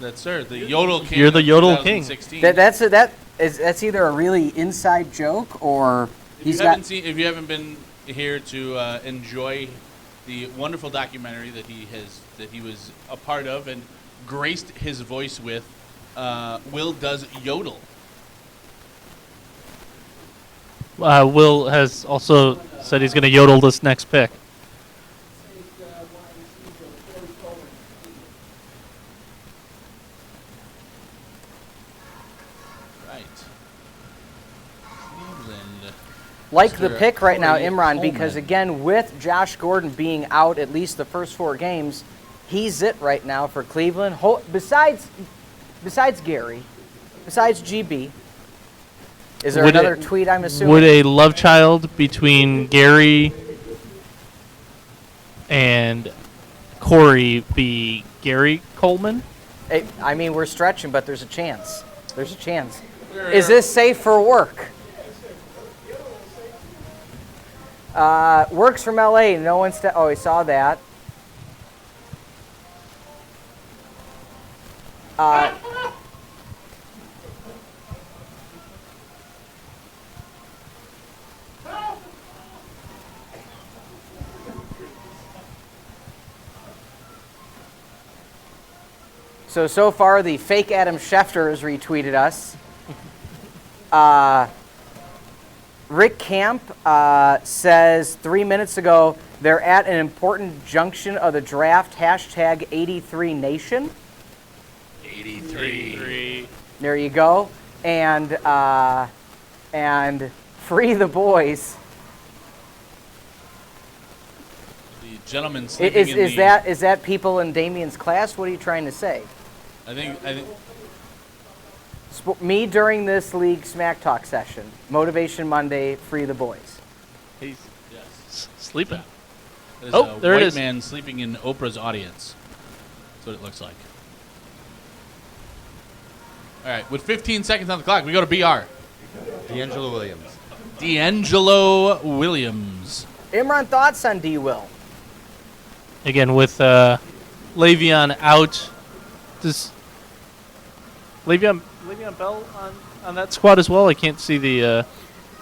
That's sir, the Yodel King. You're the of Yodel King. 2016. That's either a really inside joke or If you haven't been here to enjoy the wonderful documentary that he was a part of and graced his voice with, Will Does Yodel. Will has also said he's going to yodel this next pick. Right. Cleveland. like the Mr. pick right now, Corey Imran, because Coleman. again, with Josh Gordon being out at least the first 4 games, he's it right now for Cleveland. Besides Gary, besides GB, is there another tweet I'm assuming? Would a love child between Gary and Corey be Gary Coleman? I mean, we're stretching, but there's a chance. There's a chance. Is this safe for work? Works from LA. No one's. Oh, I saw that. So far, the fake Adam Schefter has retweeted us. Rick Camp says 3 minutes ago, they're at an important junction of the draft, hashtag 83 Nation. 83. There you go. And free the boys. The gentleman sleeping in Is that people in Damien's class? What are you trying to say? I think Me during this league smack talk session. Motivation Monday, free the boys. He's sleeping. there's Oh, a there it white is. man sleeping in Oprah's audience. That's what it looks like. All right, with 15 seconds on the clock, we go to BR. D'Angelo Williams. D'Angelo Williams. Imran, thoughts on D-Will? Again, with Le'Veon out, does Le'Veon Bell on that squad as well? I can't see the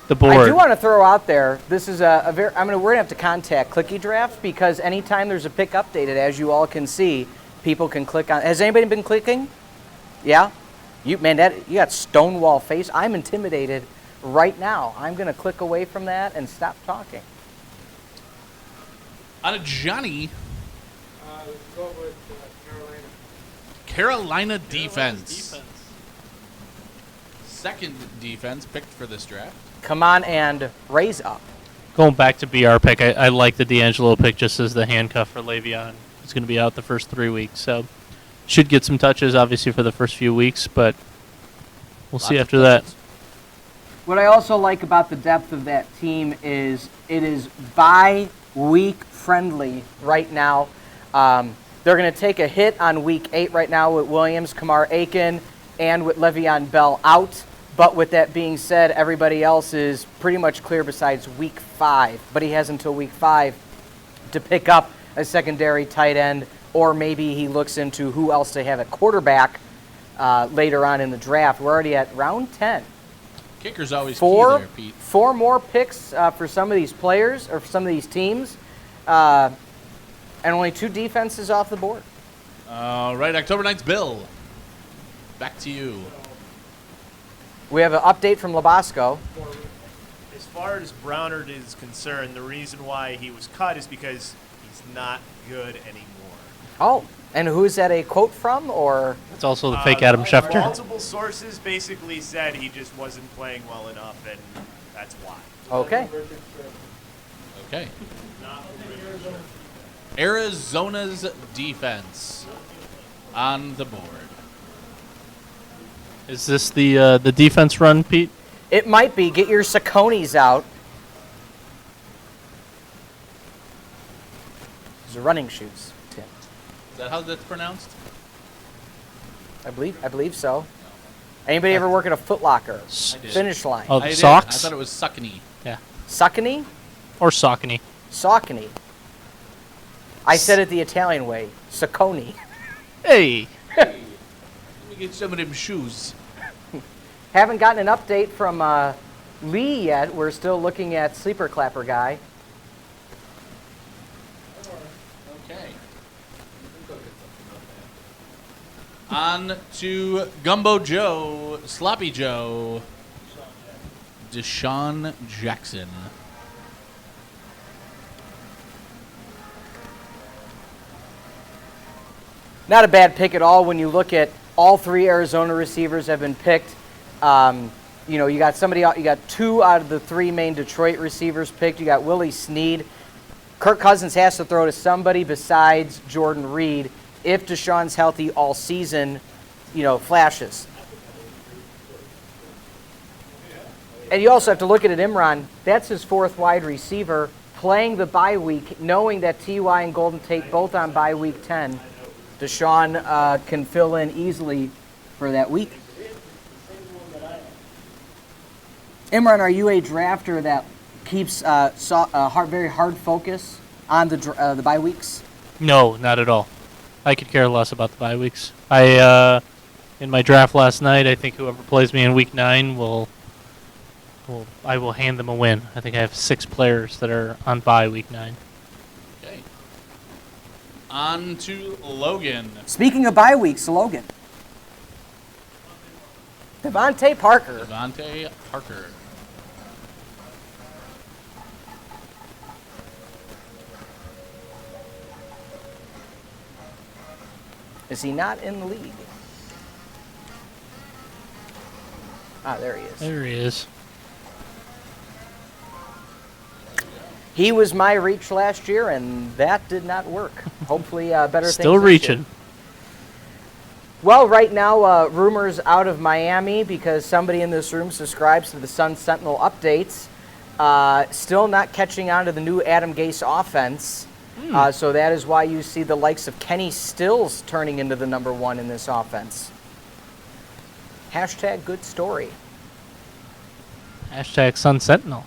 board. I do want to throw out there. This is we're gonna have to contact Clicky Draft because anytime there's a pick updated, as you all can see, people can click on. Has anybody been clicking? Yeah, you got stonewall face. I'm intimidated right now. I'm gonna click away from that and stop talking. On a Johnny, Let's go with Carolina Carolina. defense. Second defense picked for this draft. Come on and raise up. Going back to BR pick, I like the D'Angelo pick just as the handcuff for Le'Veon. He's going to be out the first 3 weeks, so should get some touches, obviously, for the first few weeks, but we'll see after that. What I also like about the depth of that team is it is bye-week friendly right now. They're going to take a hit on week 8 right now with Williams, Kamar Aiken, and with Le'Veon Bell out. But with that being said, everybody else is pretty much clear besides week 5. But he has until week 5 to pick up a secondary tight end, or maybe he looks into who else to have at quarterback later on in the draft. We're already at round 10. Kicker's always key there, Pete. 4 more picks for some of these players or for some of these teams, and only 2 defenses off the board. All right, October 9th, Bill. Back to you. We have an update from Labasco. As far as Brownard is concerned, the reason why he was cut is because he's not good anymore. Oh, and who is that a quote from, or? It's also the fake Adam Schefter. Multiple sources basically said he just wasn't playing well enough, and that's why. Okay. Okay. Arizona's defense on the board. Is this the defense run, Pete? It might be. Get your Sauconys out. Those are running shoes, Tim. Is that how that's pronounced? I believe so. Anybody ever work at a Foot Locker? Finish line. Oh, I did. socks? I thought it was Saucony. Yeah. Saucony? Or Saucony. Saucony. I said it the Italian way. Saucony. Hey. Let me get some of them shoes. Haven't gotten an update from Lee yet. We're still looking at Sleeper Clapper guy. Okay. On to Gumbo Joe, Sloppy Joe, Deshaun Jackson. Not a bad pick at all when you look at all 3 Arizona receivers have been picked. You got somebody out. You got 2 out of the 3 main Detroit receivers picked. You got Willie Snead. Kirk Cousins has to throw to somebody besides Jordan Reed. If Deshaun's healthy all season, flashes. And you also have to look at it, Imran. That's his 4th wide receiver playing the bye week, knowing that T.Y. and Golden Tate both on bye week 10. Deshaun can fill in easily for that week. Imran, are you a drafter that keeps very hard focus on the bye weeks? No, not at all. I could care less about the bye weeks. In my draft last night, I think whoever plays me in week 9 I will hand them a win. I think I have 6 players that are on bye week 9. Okay. On to Logan. Speaking of bye weeks, Logan. Devontae Parker. Devontae Parker. Is he not in the league? Ah, there he is. There he is. He was my reach last year, and that did not work. Hopefully, better things. Still this reaching. year. Well, right now, rumors out of Miami because somebody in this room subscribes to the Sun Sentinel updates. Still not catching on to the new Adam Gase offense. So that is why you see the likes of Kenny Stills turning into the number 1 in this offense. Hashtag good story. Hashtag Sun Sentinel.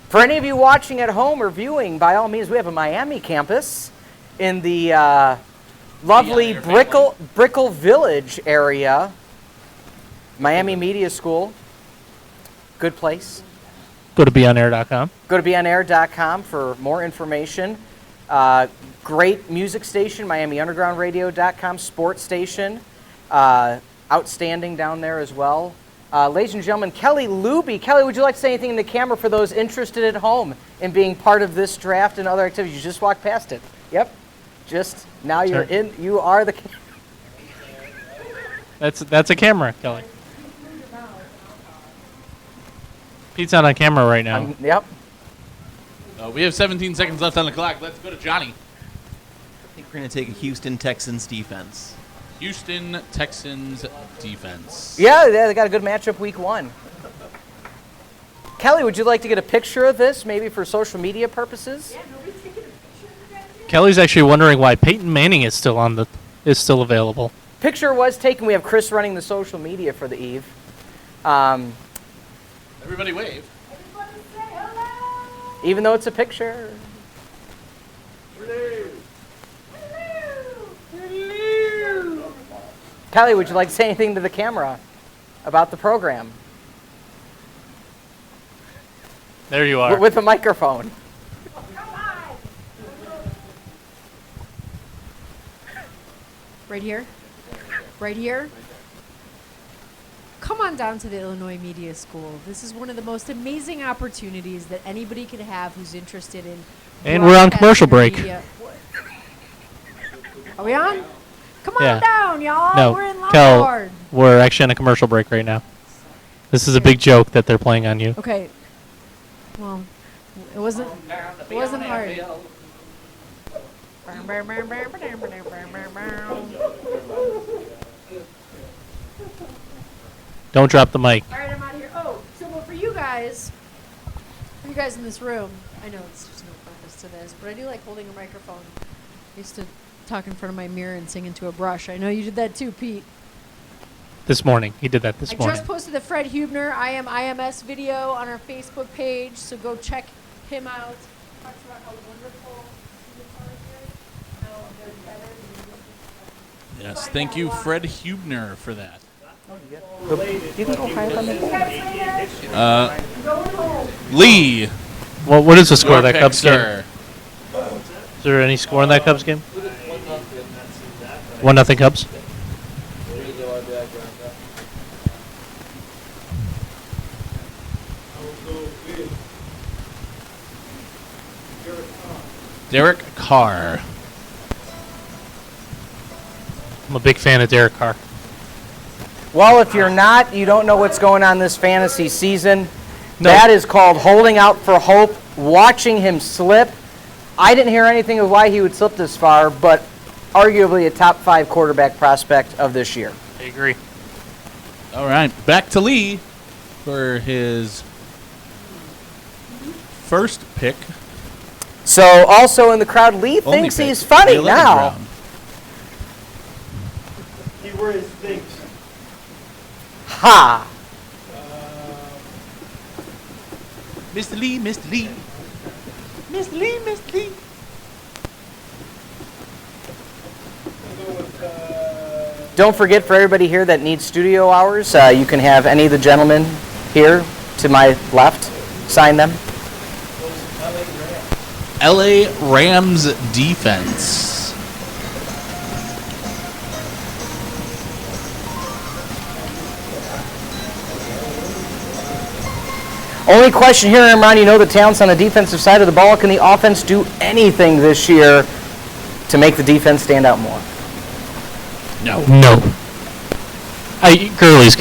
For any of you watching at home or viewing, by all means, we have a Miami campus in the lovely Brickell Village area. Miami Media School. Good place. Go to beonair.com. Go to beonair.com for more information. Great music station, MiamiUndergroundRadio.com, sports station. Outstanding down there as well. Ladies and gentlemen, Kelly Luby. Kelly, would you like to say anything in the camera for those interested at home in being part of this draft and other activities? You just walked past it. Yep. Just now you're in. You are the. That's a camera, Kelly. Pete's not on camera right now. Yep. We have 17 seconds left on the clock. Let's go to Johnny. I think we're going to take a Houston Texans defense. Houston Texans defense. Yeah, they got a good matchup week 1. Kelly, would you like to get a picture of this, maybe for social media purposes? Kelly's actually wondering why Peyton Manning is still available. Picture was taken. We have Chris running the social media for the eve. Everybody wave. Even though it's a picture. Kylie, would you like to say anything to the camera about the program? There you are. With a microphone. Right here? Right here? Come on down to the Illinois Media School. This is one of the most amazing opportunities that anybody could have who's interested in. And we're on commercial break. media. Are we on? Come on Yeah. down, y'all. No, We're in Kel, Lombard. we're actually on a commercial break right now. This is a big joke that they're playing on you. Okay. Well, it wasn't hard. Don't drop the mic. All right, I'm out of here. Oh, so well, for you guys in this room, I know it's just no purpose to this, but I do like holding a microphone. I used to talk in front of my mirror and sing into a brush. I know you did that too, Pete. This morning. He did that this I morning. just posted the Fred Hubner I Am IMS video on our Facebook page, so go check him out. Talks about how wonderful he is here, how they're better than Yes, thank you, Fred Hubner, for that. You can go hide on the Lee. What is the score of your that pick, Cubs game? sir. Is there any score in that Cubs game? 1-0 Cubs. Derek Carr. I'm a big fan of Derek Carr. Well, if you're not, you don't know what's going on this fantasy season. No. That is called holding out for hope, watching him slip. I didn't hear anything of why he would slip this far, but arguably a top 5 quarterback prospect of this year. I agree. All right, back to Lee for his first pick. So also in the crowd, Lee Only thinks pick. he's funny The 11th now. round. Keyword is thinks. Ha! Mr. Lee, Mr. Lee. Mr. Lee, Mr. Lee. Don't forget, for everybody here that needs studio hours, you can have any of the gentlemen here to my left sign them. LA Rams defense. Only question here, Imran, you know the talents on the defensive side of the ball. Can the offense do anything this year to make the defense stand out more? No. Gurley's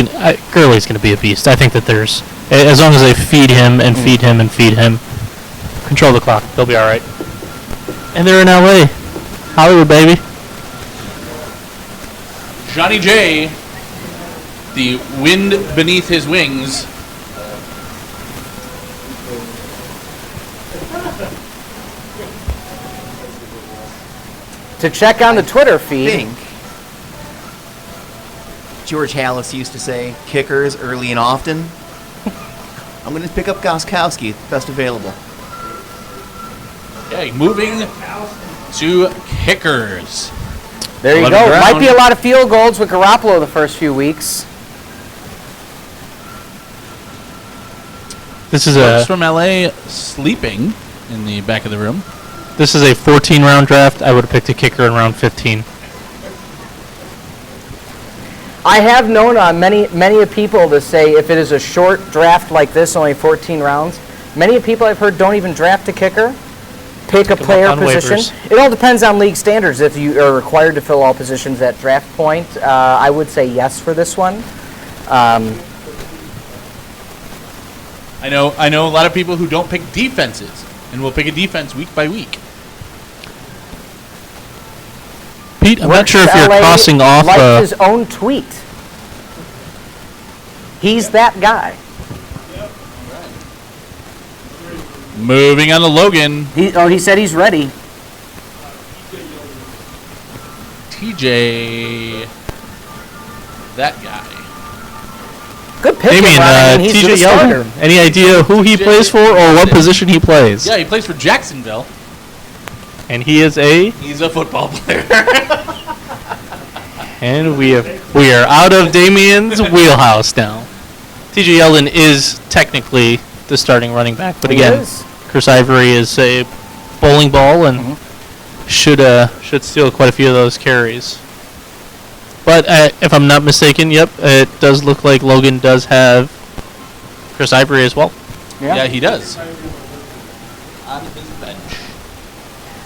gonna be a beast. I think that there's, as long as they feed him and feed him and feed him, control the clock, they'll be all right. And they're in LA, Hollywood, baby. Johnny J, the wind beneath his wings. To check on the Twitter feed. Think George Hallis used to say, kickers early and often. I'm going to pick up Goskowski, best available. Okay, moving to kickers. There you 11th go. round. Might be a lot of field goals with Garoppolo the first few weeks. This is Folks from LA sleeping in the back of the room. This is a 14-round draft. I would have picked a kicker in round 15. I have known many of people to say if it is a short draft like this, only 14 rounds, many of people I've heard don't even draft a kicker, pick a Pick 'em player up on position. waivers. It all depends on league standards. If you are required to fill all positions at draft point, I would say yes for this one. I know a lot of people who don't pick defenses and will pick a defense week by week. Pete, I'm not sure if you're LA crossing off. liked his own tweet. He's that guy. Moving on to Logan. He said he's ready. TJ that guy. Good pick. Damien, he's TJ the starter. Yeldon. Any idea who he plays for or what position he plays? Yeah, he plays for Jacksonville. And he is a. He's a football player. And we are out of Damien's wheelhouse now. TJ Yeldon is technically the starting running back, but again, Chris Ivory is a bowling ball and should steal quite a few of those carries. But if I'm not mistaken, yep, it does look like Logan does have Chris Ivory as well. Yeah, he does. On his bench.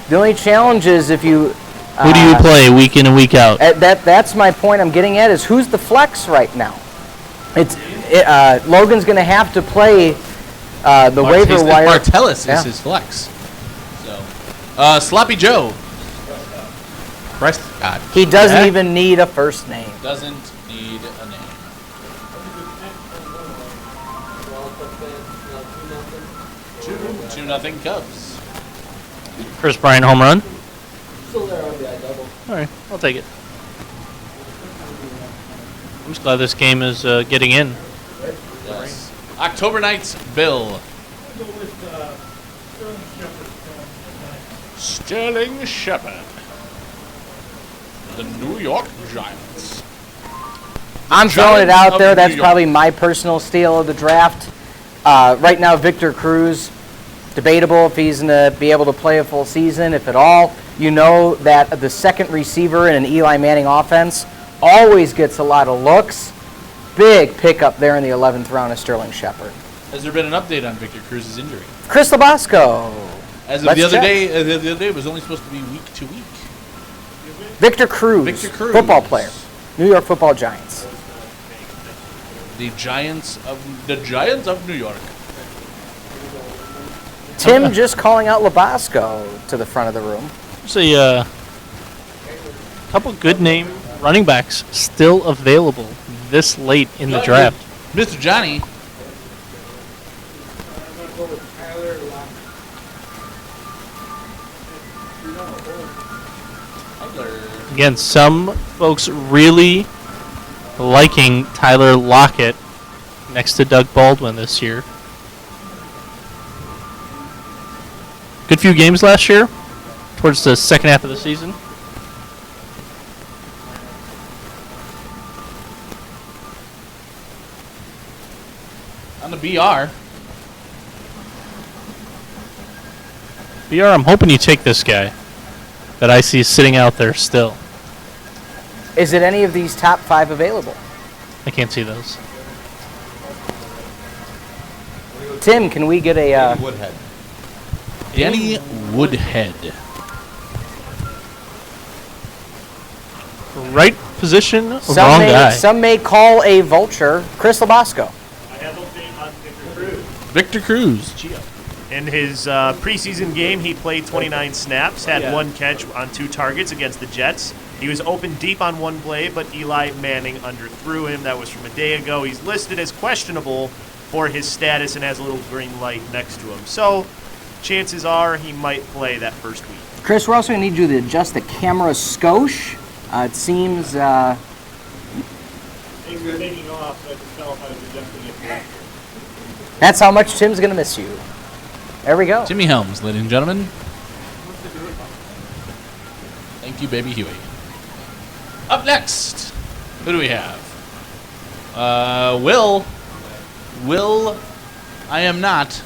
The only challenge is if you... Who do you play week in and week out? That's my point I'm getting at, is who's the flex right now? Logan's going to have to play the waiver wire. Martellus is his flex. So, Sloppy Joe. God. He doesn't even need a first name. Doesn't need a name. 2-0 Cubs. Chris Bryant home run. All right, I'll take it. I'm just glad this game is getting in. Yes. October Nights Bill. Sterling Shepard. The New York Giants. I'm throwing it out there. That's probably my personal steal of the draft. Right now, Victor Cruz, debatable if he's going to be able to play a full season, if at all. You know that the second receiver in an Eli Manning offense always gets a lot of looks. Big pickup there in the 11th round of Sterling Shepard. Has there been an update on Victor Cruz's injury? Chris Labasco. As of the other day, it was only supposed to be week to week. Victor Cruz, football player, New York Football Giants. The Giants of New York. Tim just calling out Labasco to the front of the room. There's a couple good name running backs still available this late in the draft. Mr. Johnny. Again, some folks really liking Tyler Lockett next to Doug Baldwin this year. Good few games last year, towards the second half of the season. On the BR. BR, I'm hoping you take this guy that I see sitting out there still. Is it any of these top 5 available? I can't see those. Tim, can we get a... Woodhead. Danny Woodhead. Right position, wrong guy. Some may call a vulture Chris Labasco. I have update on Victor Cruz. Victor Cruz. In his preseason game, he played 29 snaps, had 1 catch on 2 targets against the Jets. He was open deep on 1 play, but Eli Manning underthrew him. That was from a day ago. He's listed as questionable for his status and has a little green light next to him. So chances are he might play that first week. Chris, we're also going to need you to adjust the camera skosh. It seems... Things are taking off, so I can tell if I was adjusting it correctly. That's how much Tim's going to miss you. There we go. Timmy Helms, ladies and gentlemen. Thank you, baby Huey. Up next, who do we have? Will, I am not.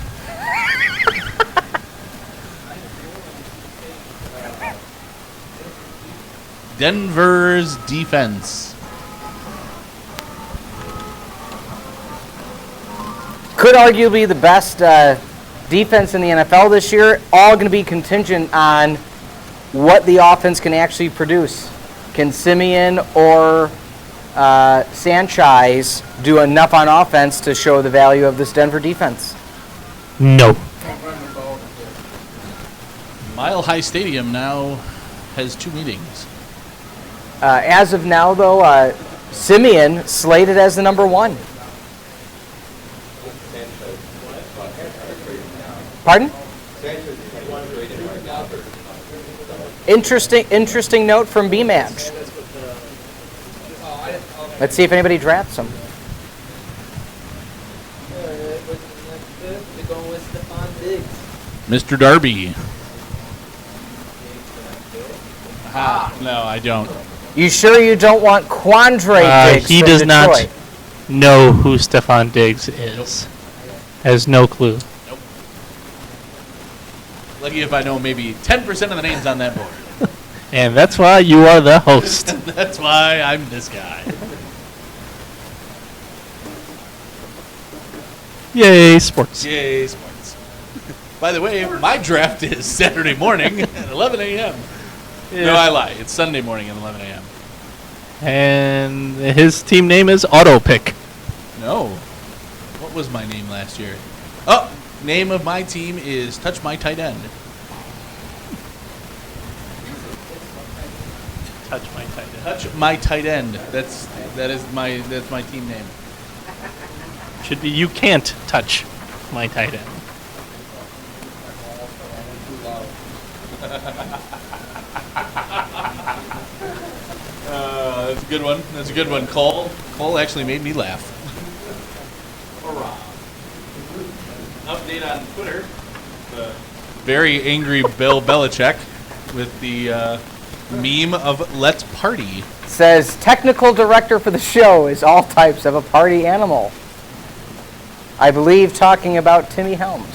Denver's defense. Could arguably the best defense in the NFL this year. All going to be contingent on what the offense can actually produce. Can Simeon or Sanchez do enough on offense to show the value of this Denver defense? No. Mile High Stadium now has 2 meetings. As of now, though, Simeon slated as the number 1. Pardon? Interesting note from B-Match. Let's see if anybody drafts him. Mr. Darby. No, I don't. You sure you don't want Quandre Diggs He from does Detroit? not know who Stephon Diggs is. Has no clue. Nope. Lucky if I know maybe 10% of the names on that board. And that's why you are the host. That's why I'm this guy. Yay, sports. Yay, sports. By the way, my draft is Saturday morning at 11 a.m. Yeah. No, I lie. It's Sunday morning at 11 a.m. And his team name is Auto Pick. No. What was my name last year? Oh, name of my team is Touch My Tight End. Touch my tight end. Touch My Tight End. That's my team name. Should be you can't touch my tight end. That's a good one. That's a good one. Cole actually made me laugh. Hurrah. Update on Twitter. The very angry Bill Belichick with the meme of "Let's Party." Says technical director for the show is all types of a party animal. I believe talking about Timmy Helms.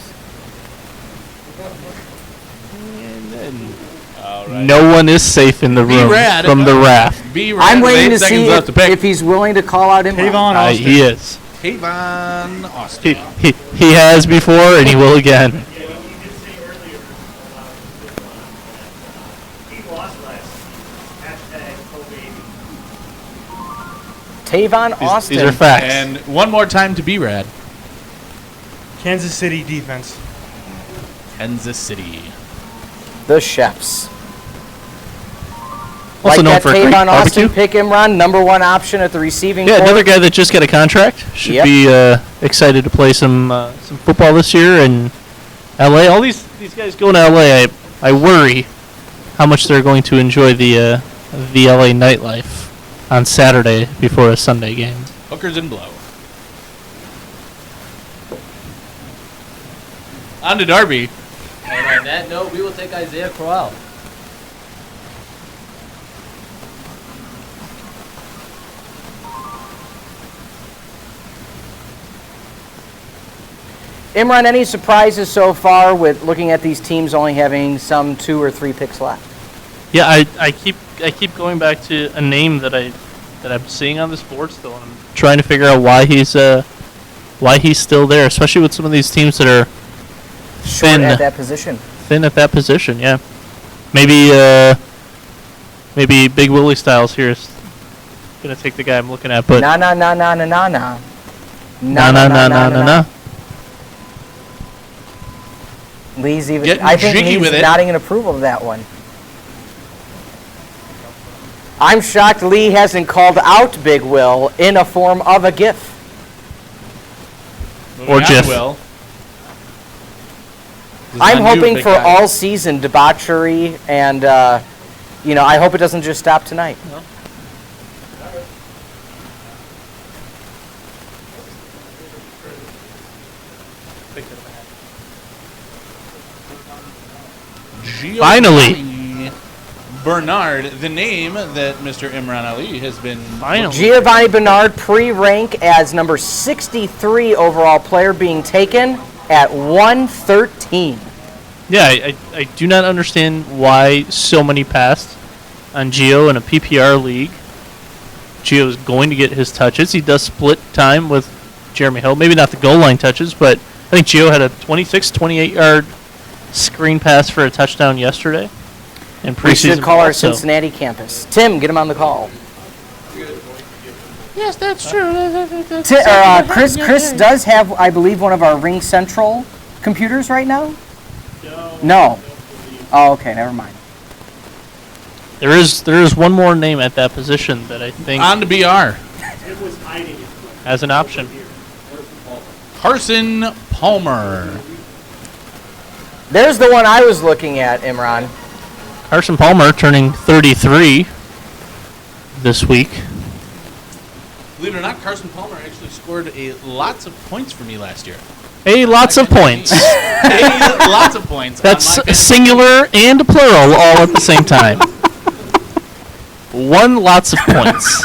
No one is safe in the room rad. from the raft. Be rad. I'm waiting to 8 seconds see left to pick. if he's willing to call out him. Tavon Austin. He is. Tavon Austin. He has before and he will again. Yeah, you did say earlier he lost last season. #ProBaby. Tavon Austin. These are facts. And one more time to be rad. Kansas City defense. Kansas City. The Chefs. Also like known that for a great Tavon Austin barbecue. pick, Imran, number one option at the receiving Yeah, corps. another guy that just got a contract. Should Yep. be excited to play some football this year in LA. All these guys going to LA, I worry how much they're going to enjoy the LA nightlife on Saturday before a Sunday game. Hookers and blow. On to Darby. And on that note, we will take Isaiah Crowell. Imran, any surprises so far with looking at these teams only having some 2 or 3 picks left? Yeah, I keep going back to a name that I'm seeing on this board still, and I'm trying to figure out why he's still there, especially with some of these teams that are Short thin at that position. Thin at that position, yeah. Maybe Big Willie Styles here is gonna take the guy I'm looking at, but Nah. nah. Lee's even. Getting I think jiggy Lee's with it. nodding in approval of that one. I'm shocked Lee hasn't called out Big Will in a form of a GIF. Or GIF. Will. I'm Not you, hoping big for guy. all season debauchery, and I hope it doesn't just stop tonight. Finally. Bernard, the name that Mr. Imran Ali has been Giovanni Bernard pre-rank as number 63 overall player being taken at 113. Yeah, I do not understand why so many passed on Gio in a PPR league. Gio is going to get his touches. He does split time with Jeremy Hill. Maybe not the goal line touches, but I think Gio had a 26, 28-yard screen pass for a touchdown yesterday in preseason. We should call our also. Cincinnati campus. Tim, get him on the call. Yes, that's true. Chris does have, I believe, one of our Ring Central computers right now? No. Oh, okay, never mind. There is one more name at that position that I think on to BR. Tim was hiding it. as an option. Carson Palmer. There's the one I was looking at, Imran. Carson Palmer turning 33 this week. Believe it or not, Carson Palmer actually scored lots of points for me last year. Lots of points. Lots of points. That's singular and plural all at the same time. One lots of points.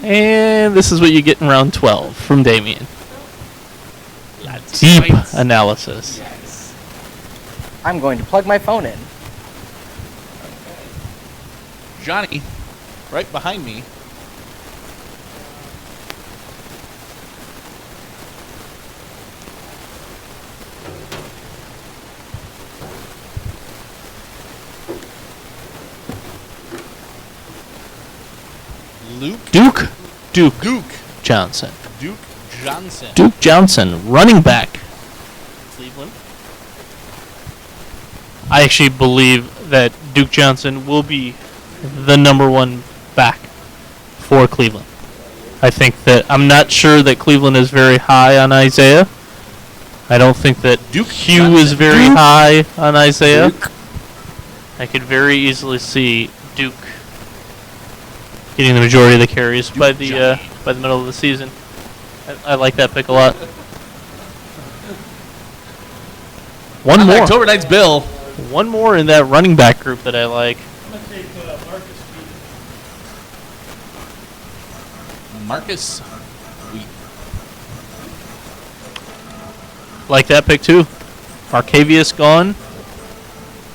And this is what you get in round 12 from Damien. Deep analysis. Yes. I'm going to plug my phone in. Johnny, right behind me. Duke Johnson. Duke Johnson. Duke Johnson, running back. Cleveland. I actually believe that Duke Johnson will be the number one back for Cleveland. I think that I'm not sure that Cleveland is very high on Isaiah. I don't think that Duke Hugh Johnson. is very Duke. high on Isaiah. Duke. I could very easily see Duke getting the majority of the carries by the middle of the season. I like that pick a lot. One more. October Night's Bill. One more in that running back group that I like. I'm going to take Marcus Peters. Marcus Wheat. Like that pick too. Marcavius gone.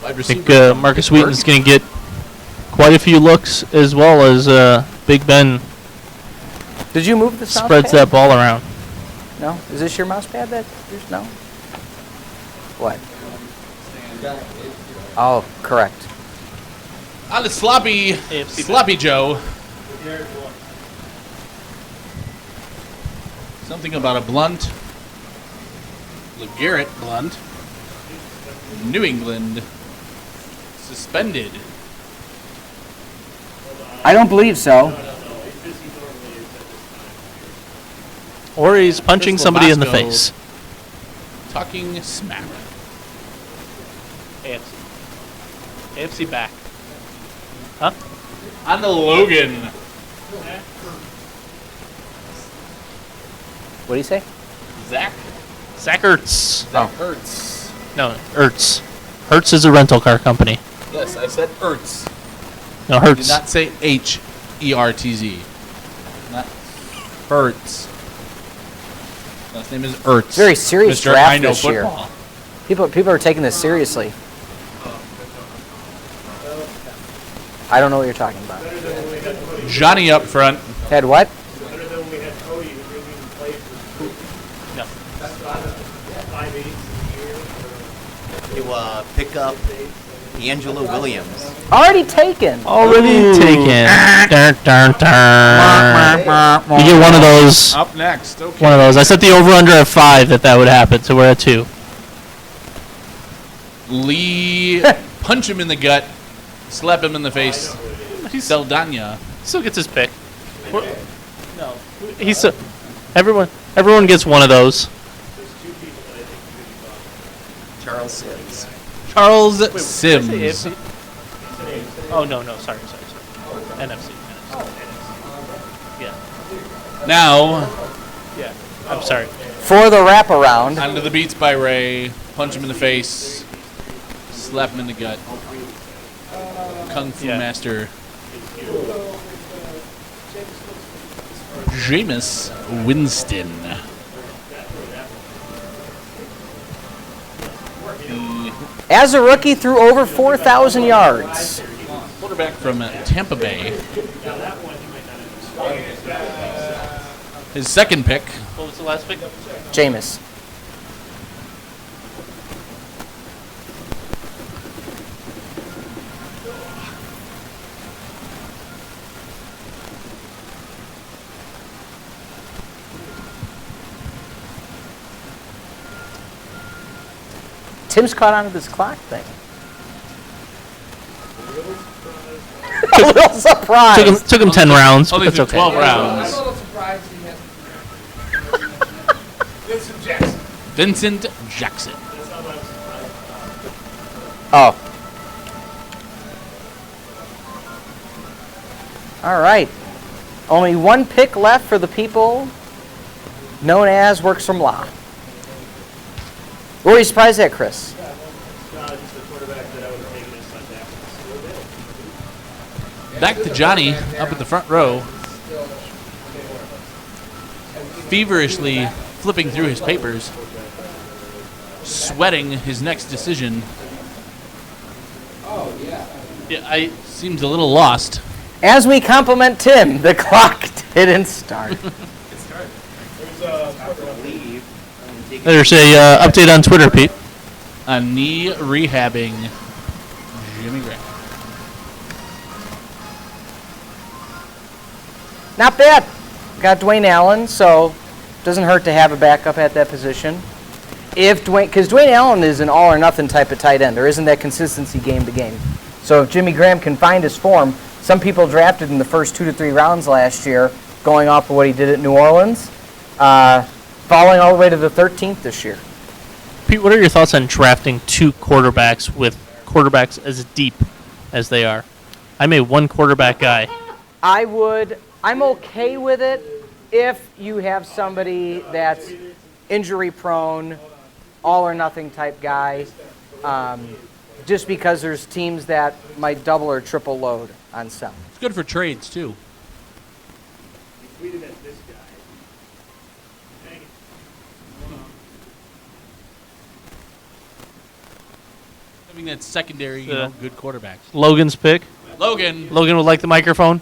Wide I receiver. think Marcus Wheaton is going to get quite a few looks, as well as Big Ben Did you move the mouse spreads pad? that ball around. No? Is this your mouse pad that there's no? What? Oh, correct. On the sloppy Joe. Something about a blunt. LeGarrette Blunt. New England. Suspended. I don't believe so. Or he's punching Chris somebody in the Labasco face. Talking smack. AFC back. Huh? On the Logan. What do you say? Zach Ertz. Ertz. No, Ertz. Hertz is a rental car company. Yes, I said Ertz. No, Did Hertz. not say H-E-R-T-Z. Not Hertz. Last name is Ertz. Very serious Mr. draft I know this year. football. People are taking this seriously. I don't know what you're talking about. Johnny up front. Had what? Better than when we had Cody, who didn't even play for No. 5/8 of the year. To pick up Angela Williams. Already taken. Already taken. Dun, dun, dun. You get one of those. Up next. Okay. One of those. I set the over-under at 5 that would happen, so we're at 2. Lee, punch him in the gut, slap him in the face. Saldana. Still gets his pick. No. He's everyone gets one of those. Charles Sims. Charles Sims. Oh, no, sorry. NFC. Yeah. Now, Yeah. I'm sorry. For the wraparound. onto the beats by Ray. Punch him in the face. Slap him in the gut. Kung Fu Yeah. Master. Jameis Winston. As a rookie, threw over 4,000 yards. Quarterback from Tampa Bay. His second pick. What was the last pick? Jameis. Tim's caught on to this clock thing. A little surprised. Took him 10 rounds, but Only that's through okay. 12 rounds. surprised he hasn't. Vincent Jackson. Oh. All right. Only one pick left for the people known as Works from Law. What were you surprised at, Chris? Just the quarterback that I would have taken as Sunday. Back to Johnny up in the front row, feverishly flipping through his papers, sweating his next decision. Yeah, seems a little lost. As we compliment Tim, the clock didn't start. There's a update on Twitter, Pete. A knee rehabbing Jimmy Graham. Not bad. Got Dwayne Allen, so doesn't hurt to have a backup at that position. Because Dwayne Allen is an all or nothing type of tight end. There isn't that consistency game to game. So if Jimmy Graham can find his form, some people drafted in the first 2 to 3 rounds last year, going off of what he did at New Orleans, falling all the way to the 13th this year. Pete, what are your thoughts on drafting 2 quarterbacks with quarterbacks as deep as they are? I'm a 1 quarterback guy. I'm okay with it if you have somebody that's injury prone, all or nothing type guy, just because there's teams that might double or triple load on some. It's good for trades, too. He tweeted at this guy. Dang it. Having that secondary, good quarterbacks. Logan's pick. Logan Logan would like the microphone.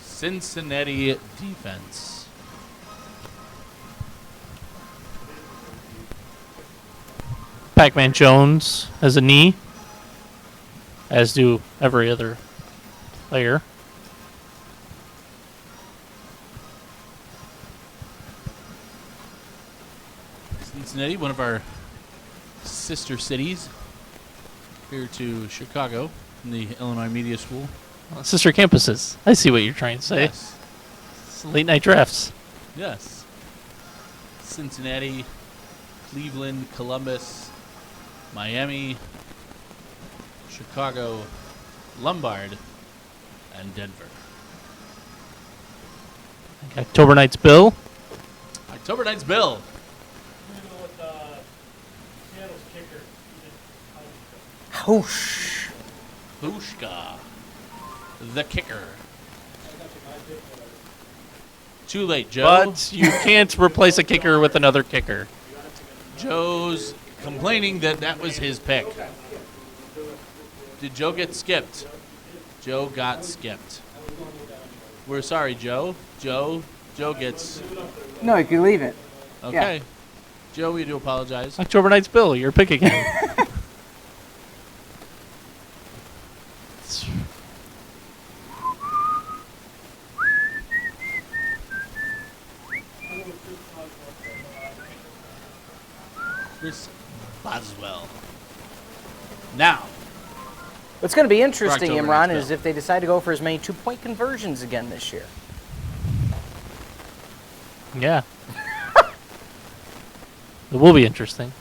Cincinnati defense. Pac-Man Jones has a knee, as do every other player. Cincinnati, one of our sister cities, here to Chicago in the Illinois Media School. Sister campuses. I see what you're trying to say. Yes. It's late night drafts. Yes. Cincinnati, Cleveland, Columbus, Miami, Chicago, Lombard, and Denver. October Night's Bill. October Night's Bill. Hoosh. Hushka. The kicker. Too late, Joe. But you can't replace a kicker with another kicker. Joe's complaining that was his pick. Did Joe get skipped? Joe got skipped. We're sorry, Joe. Joe gets... No, you can leave it. Okay. Yeah. Joe, we do apologize. October Night's Bill, your pick again. Chris Boswell. Now. What's going to be interesting, October Imran, Night's is if they decide to go for as many 2-point conversions again this year. Yeah. It will be interesting.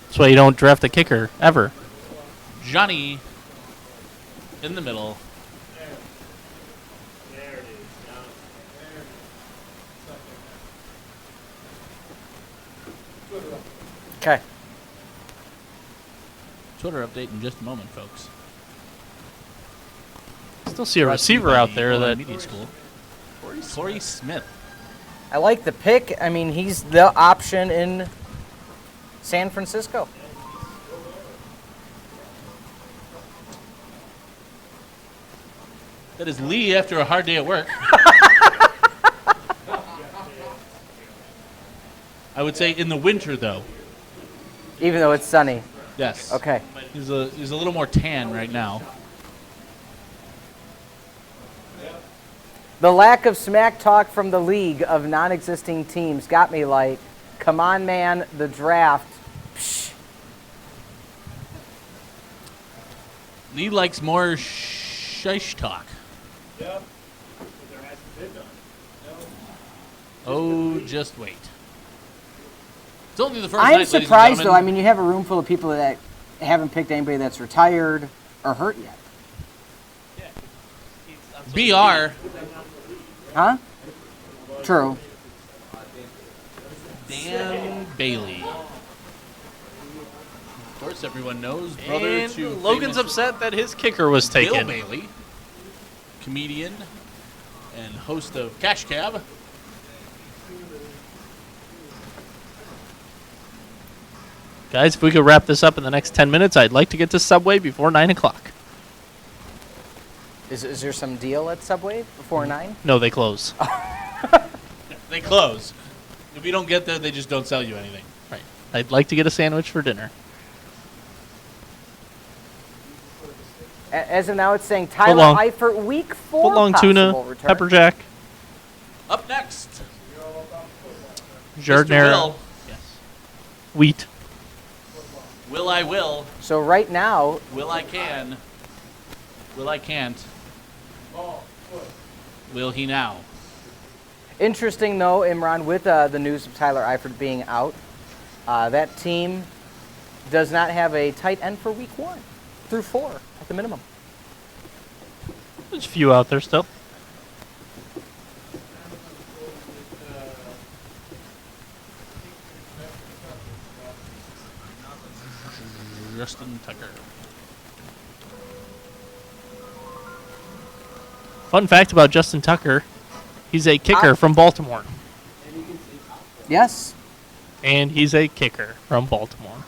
That's why you don't draft a kicker, ever. Johnny in the middle. There it is. Okay. Twitter update in just a moment, folks. Still see a receiver out there that... Media School. Corey Smith. I like the pick. I mean, he's the option in San Francisco. That is Lee after a hard day at work. I would say in the winter, though. Even though it's sunny. Yes. Okay. He's a little more tan right now. The lack of smack talk from the league of non-existing teams got me like, come on, man, the draft. Psh. Lee likes more shish talk. Yep. But there hasn't been none. Oh, just wait. It's only the first I'm night, ladies and surprised, though. gentlemen. I mean, you have a room full of people that haven't picked anybody that's retired or hurt yet. BR. Huh? True. Dan Bailey. Of course, everyone knows. Brother And to Logan's famous upset that his kicker was Bill taken. Bailey, comedian and host of Cash Cab. Guys, if we could wrap this up in the next 10 minutes, I'd like to get to Subway before 9 o'clock. Is there some deal at Subway before 9? No, they close. They close. If you don't get there, they just don't sell you anything. Right. I'd like to get a sandwich for dinner. As of now, it's saying Tyler long. Eifert, week 4 Footlong possible tuna, return. pepper jack, Up next, jardinera, Will. yes, wheat. Will I will. So right now, Will I can. Will I can't. Will he now? interesting though, Imran, with the news of Tyler Eifert being out, that team does not have a tight end for week 1 through 4 at the minimum. There's a few out there still. Justin Tucker. Fun fact about Justin Tucker, he's a kicker from Baltimore. Yes. And he's a kicker from Baltimore.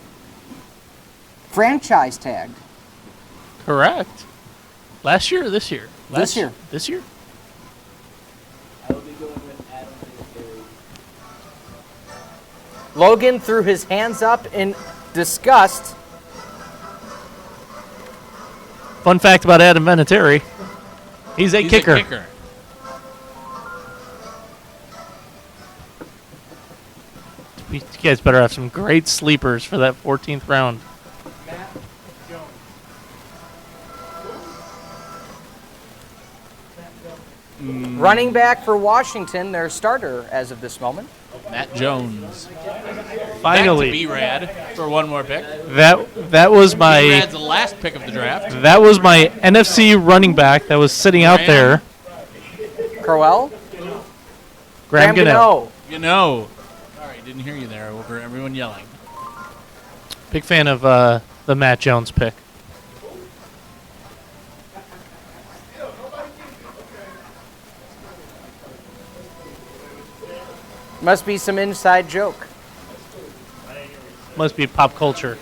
Franchise tagged. Correct. Last year or this year? This year. This year? Logan threw his hands up in disgust. Fun fact about Adam Vinatieri, he's a kicker. You guys better have some great sleepers for that 14th round. Running back for Washington, their starter as of this moment. Matt Jones. Finally. Back to B-Rad for one more pick. That was my B-Rad's the last pick of the draft. That was my NFC running back that was sitting out there. Crowell? Graham Gano. You know. Sorry, didn't hear you there over everyone yelling. Big fan of the Matt Jones pick. Must be some inside joke. Must be pop culture.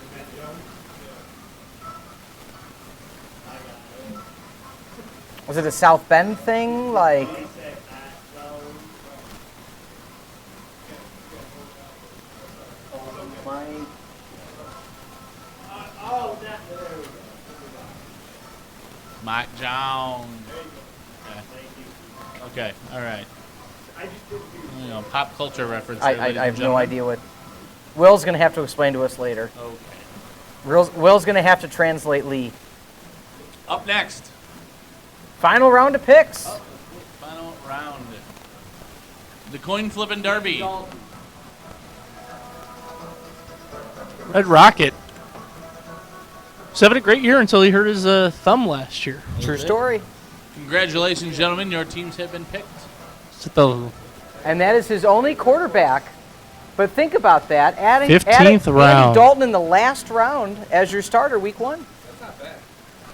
Was it a South Bend thing? Like, Mike Jones. Okay, all right. You know, pop culture reference. I have no idea what. Will's going to have to explain to us later. Okay. Will's going to have to translate Lee. Up next. Final round of picks. Final round. The coin flipping derby. Red Rocket. He's having a great year until he hurt his thumb last year. True story. Congratulations, gentlemen. Your teams have been picked. And that is his only quarterback. But think about that. Adding 15th round. Andy Dalton in the last round as your starter week 1.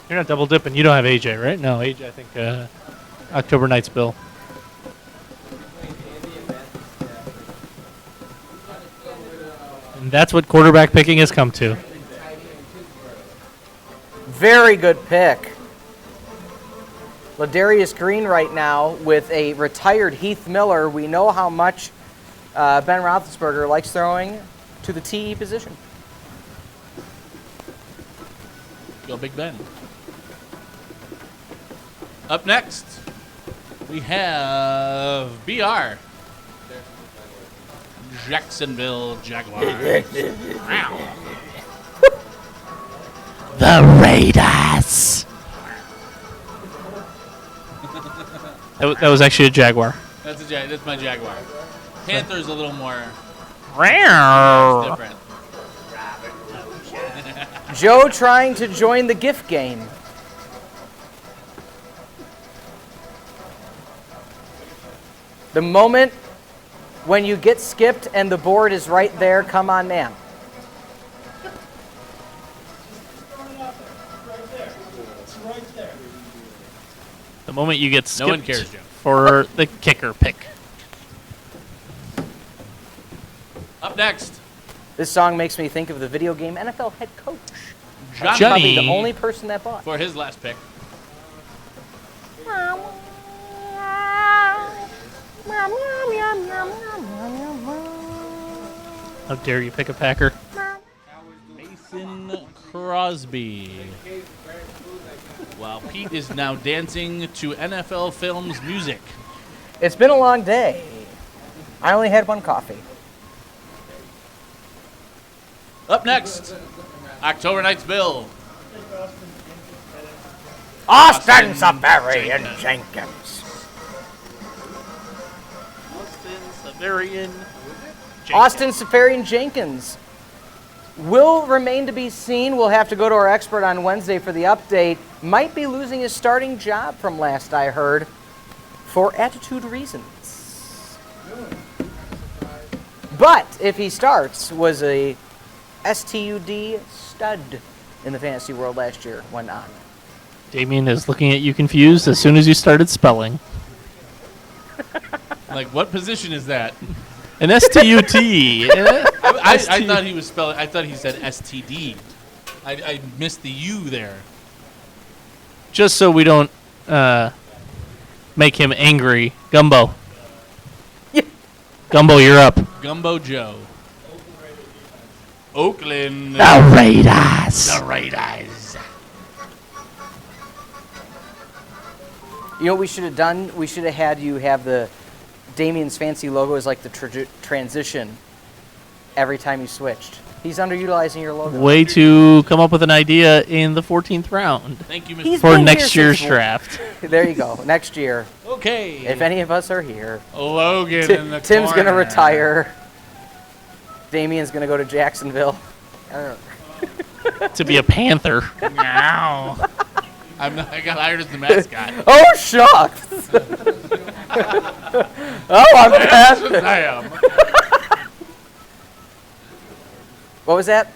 You're not double dipping. You don't have AJ, right? No, AJ, I think October Night's Bill. And that's what quarterback picking has come to. Very good pick. Ladarius Green right now with a retired Heath Miller. We know how much Ben Roethlisberger likes throwing to the TE position. Go Big Ben. Up next, we have BR. Jacksonville Jaguars. The Raiders. That was actually a Jaguar. That's my Jaguar. Panther's a little more different. Joe trying to join the gift game. The moment when you get skipped and the board is right there, come on, man. The moment you get skipped No one cares, Joe. for the kicker pick. Up next, This song makes me think of the video game NFL head coach. Johnny, Probably the only person that bought. for his last pick. How dare you pick a Packer? Mason Crosby. While Pete is now dancing to NFL Films music. It's been a long day. I only had one coffee. Up next, October Night's Bill. Austin Safari and Jenkins. Austin Safarian Jenkins will remain to be seen. We'll have to go to our expert on Wednesday for the update. Might be losing his starting job from last I heard for attitude reasons. But if he starts, was a STUD stud in the fantasy world last year, went on. Damien is looking at you confused as soon as you started spelling. Like, what position is that? An S-T-U-T. I thought he was spelling. I thought he said STD. I missed the U there. Just so we don't make him angry. Gumbo. Yeah. Gumbo, you're up. Gumbo Joe. Oakland. The Raiders. The Raiders. You know what we should have done? We should have had you have the Damien's fancy logo as like the transition every time you switched. He's underutilizing your logo. Way to come up with an idea in the 14th round. Thank you, Mr. He's For been next here year's since- draft. There you go. Next year. Okay. If any of us are here. Logan in the Tim's corner. going to retire. Damien's going to go to Jacksonville. To be a Panther. Now. I got hired as the mascot. Oh, shucks. Oh, I'm bad. I am. What was that?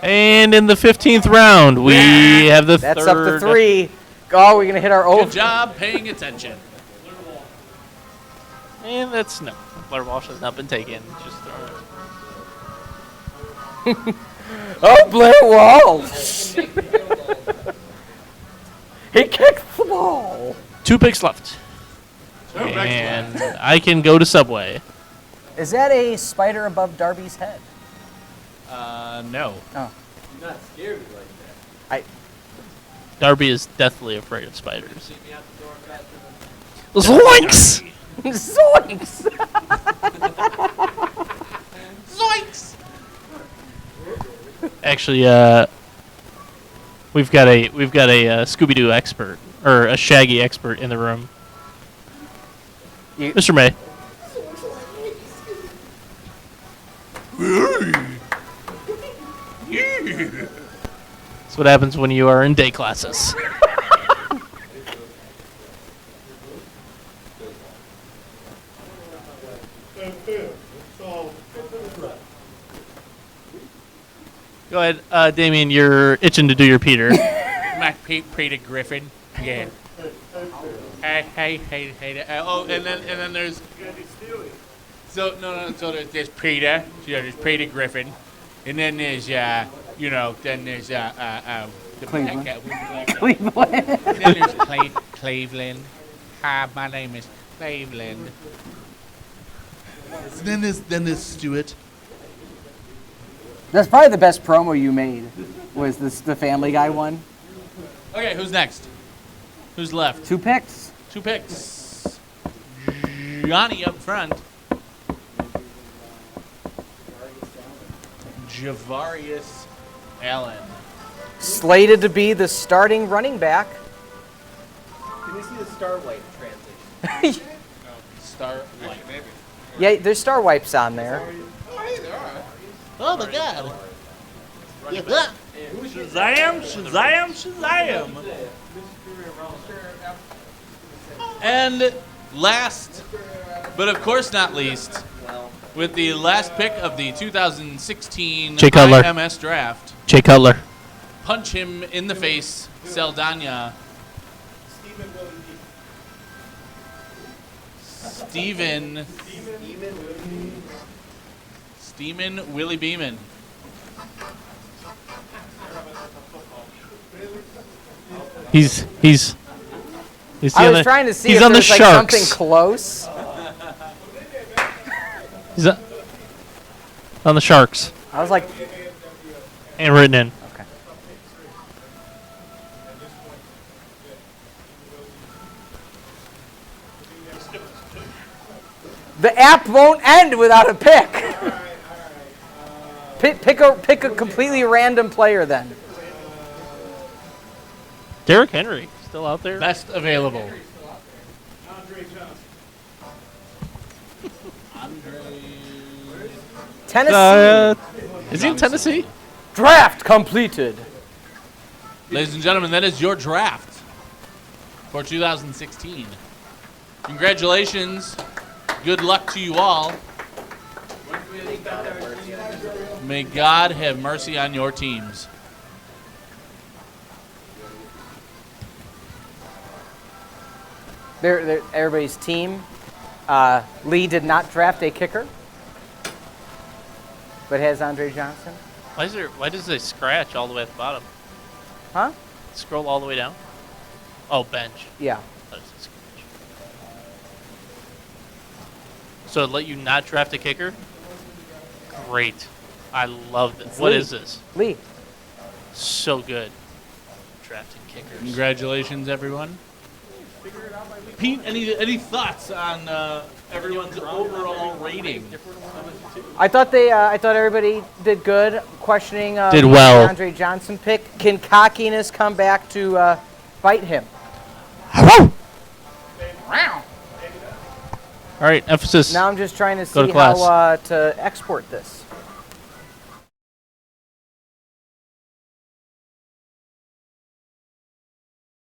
And in the 15th round, we have the That's third. up to 3. Oh, we're going to hit our over. Good job paying attention. And that's no. Blair Walsh has not been taken. Just throw it. Oh, Blair Walsh. He kicked the ball. 2 picks left. And I can go to Subway. Is that a spider above Darby's head? No. Oh. You're not scared like that. Darby is deathly afraid of spiders. See me out the door faster than Zoinks! Zoinks! Zoinks! Actually, we've got a Scooby-Doo expert or a Shaggy expert in the room. Mr. May. That's what happens when you are in day classes. Go ahead, Damien. You're itching to do your Peter. Mac Peter Griffin. Yeah. Hey. Oh, and then there's. So there's Peter. So there's Peter Griffin, and then there's then there's Cleveland. Then there's Cleveland. Hi, my name is Cleveland. Then there's Stewart. That's probably the best promo you made. Was this the Family Guy one? Okay, who's next? Who's left? 2 picks. 2 picks. Johnny up front. Javarius Allen. Slated to be the starting running back. Can we see the star wipe transition? Star Light. Yeah, there's star wipes on there. Oh my God. Shazam! And last, but of course not least, with the last pick of the 2016 Jay Cutler. IMS draft, Jay Cutler. punch him in the face, Saldana. Steven Willie Beeman. He's I was trying to see he's if on the there's like Sharks. something close. He's on the Sharks. I was like, And written in. okay. The app won't end without a pick. Pick a completely random player then. Derrick Henry still out there. Best available. Tennessee. Is he in Tennessee? Draft completed. Ladies and gentlemen, that is your draft for 2016. Congratulations. Good luck to you all. May God have mercy on your teams. Everybody's team. Lee did not draft a kicker, but has Andre Johnson. Why does it scratch all the way at the bottom? Huh? Scroll all the way down. Oh, bench. Yeah. That is a scratch. So it let you not draft a kicker? Great. I love this. What Lee. is this? Lee. So good. Drafting kickers. Congratulations, everyone. Pete, any thoughts on everyone's overall rating? I thought everybody did good. Questioning Did well. the Andre Johnson pick. Can cockiness come back to bite him? All right, emphasis. Now I'm just trying to Go to see class. how to export this.